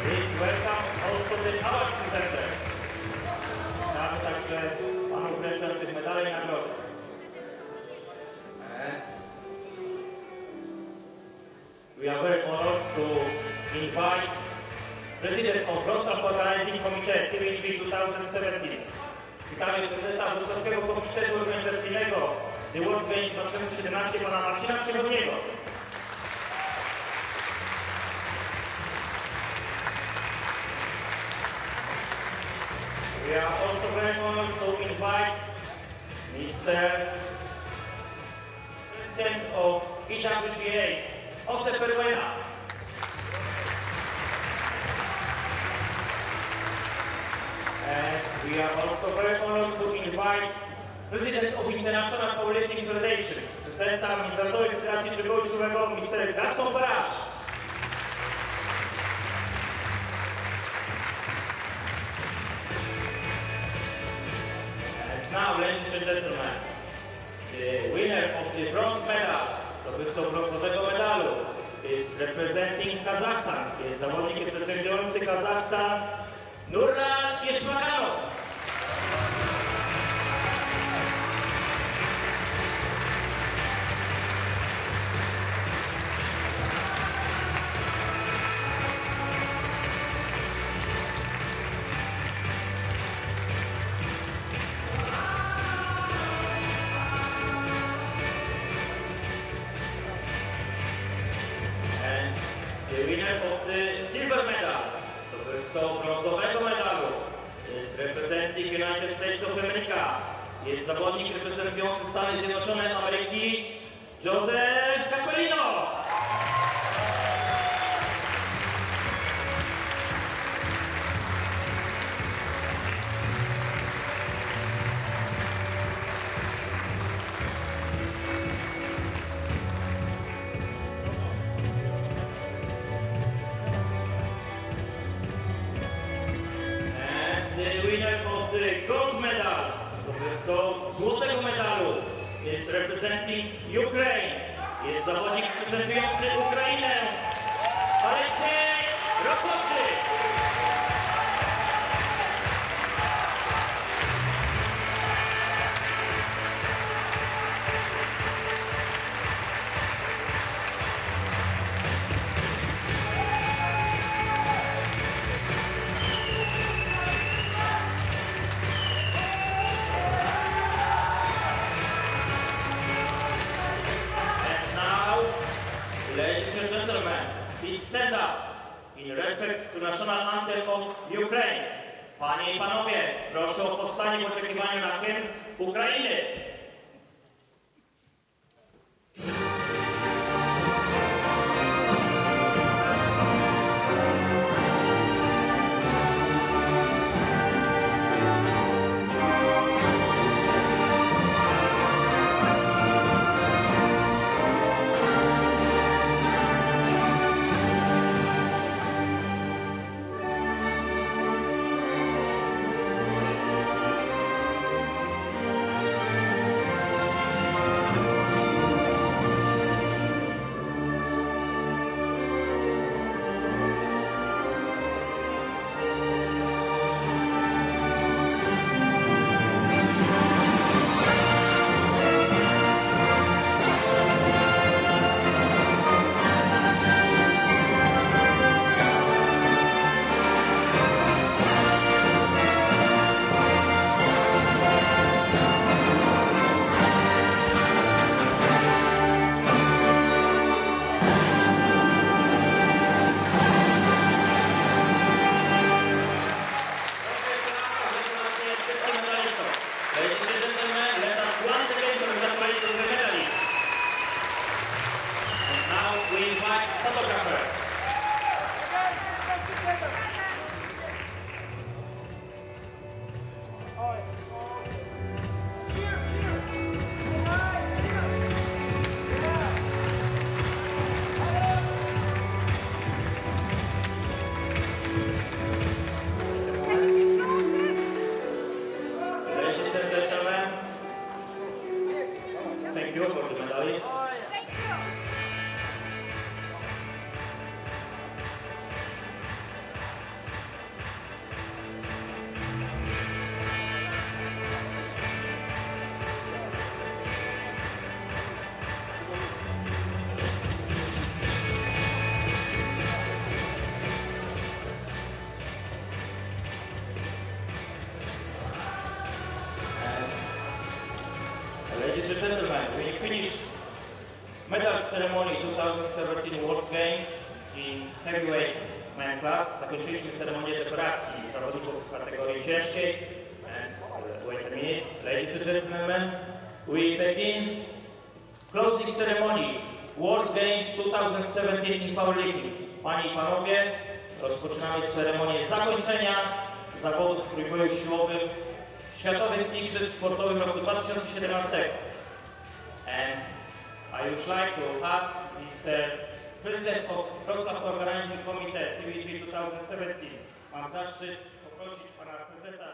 Please welcome also the awards presenters. Tak, także panów wręczających medale i nagrody. And we are very honored to invite President of Wrocław Organizing Committee TVG 2017. Witamy prezesa Wrocławskiego Komitetu Organizacyjnego The World Games 2017 pana Marcina Przychodniego. We are also very honored to invite Mr. President of EWGA, Jose Peruena. And we are also very honored to invite President of International Powerlifting Federation, Prezydenta Międzynarodowej Federacji Tryboju Siłowego, Mr. Gaston Farage. Now, ladies and gentlemen, the winner of the bronze medal, zdobywcą brązowego medalu, is representing Kazakhstan. Jest zawodnik reprezentujący Kazachstan, Nurlan Yeshmaganow. The winner of the silver medal, zdobywcą brązowego medalu, jest representing United States of America. Jest zawodnik reprezentujący Stany Zjednoczone Ameryki, Carlino. The winner of the gold medal, zdobywcą złotego medalu, jest representing Ukraine. Jest zawodnik reprezentujący Ukrainę, Alexei Rocca. Ladies and gentlemen, please stand up in respect to national anthem of Ukraine. Panie i panowie, proszę o powstanie w oczekiwaniu na hymn Ukrainy. Thank you for the medalists. Ladies and gentlemen, we finished medal ceremony 2017 World Games in heavyweight man class. Zakończyliśmy ceremonię dekoracji zawodników w kategorii ciężkiej. And wait a minute, ladies and gentlemen, we begin closing ceremony World Games 2017 in Powerlifting. Panie i panowie, rozpoczynamy ceremonię zakończenia zawodów w trójboju siłowym Światowych Igrzysk Sportowych roku 2017. And I would like to ask Mr. President of Wrocław Organizing Committee TBG 2017. Mam zaszczyt poprosić pana prezesa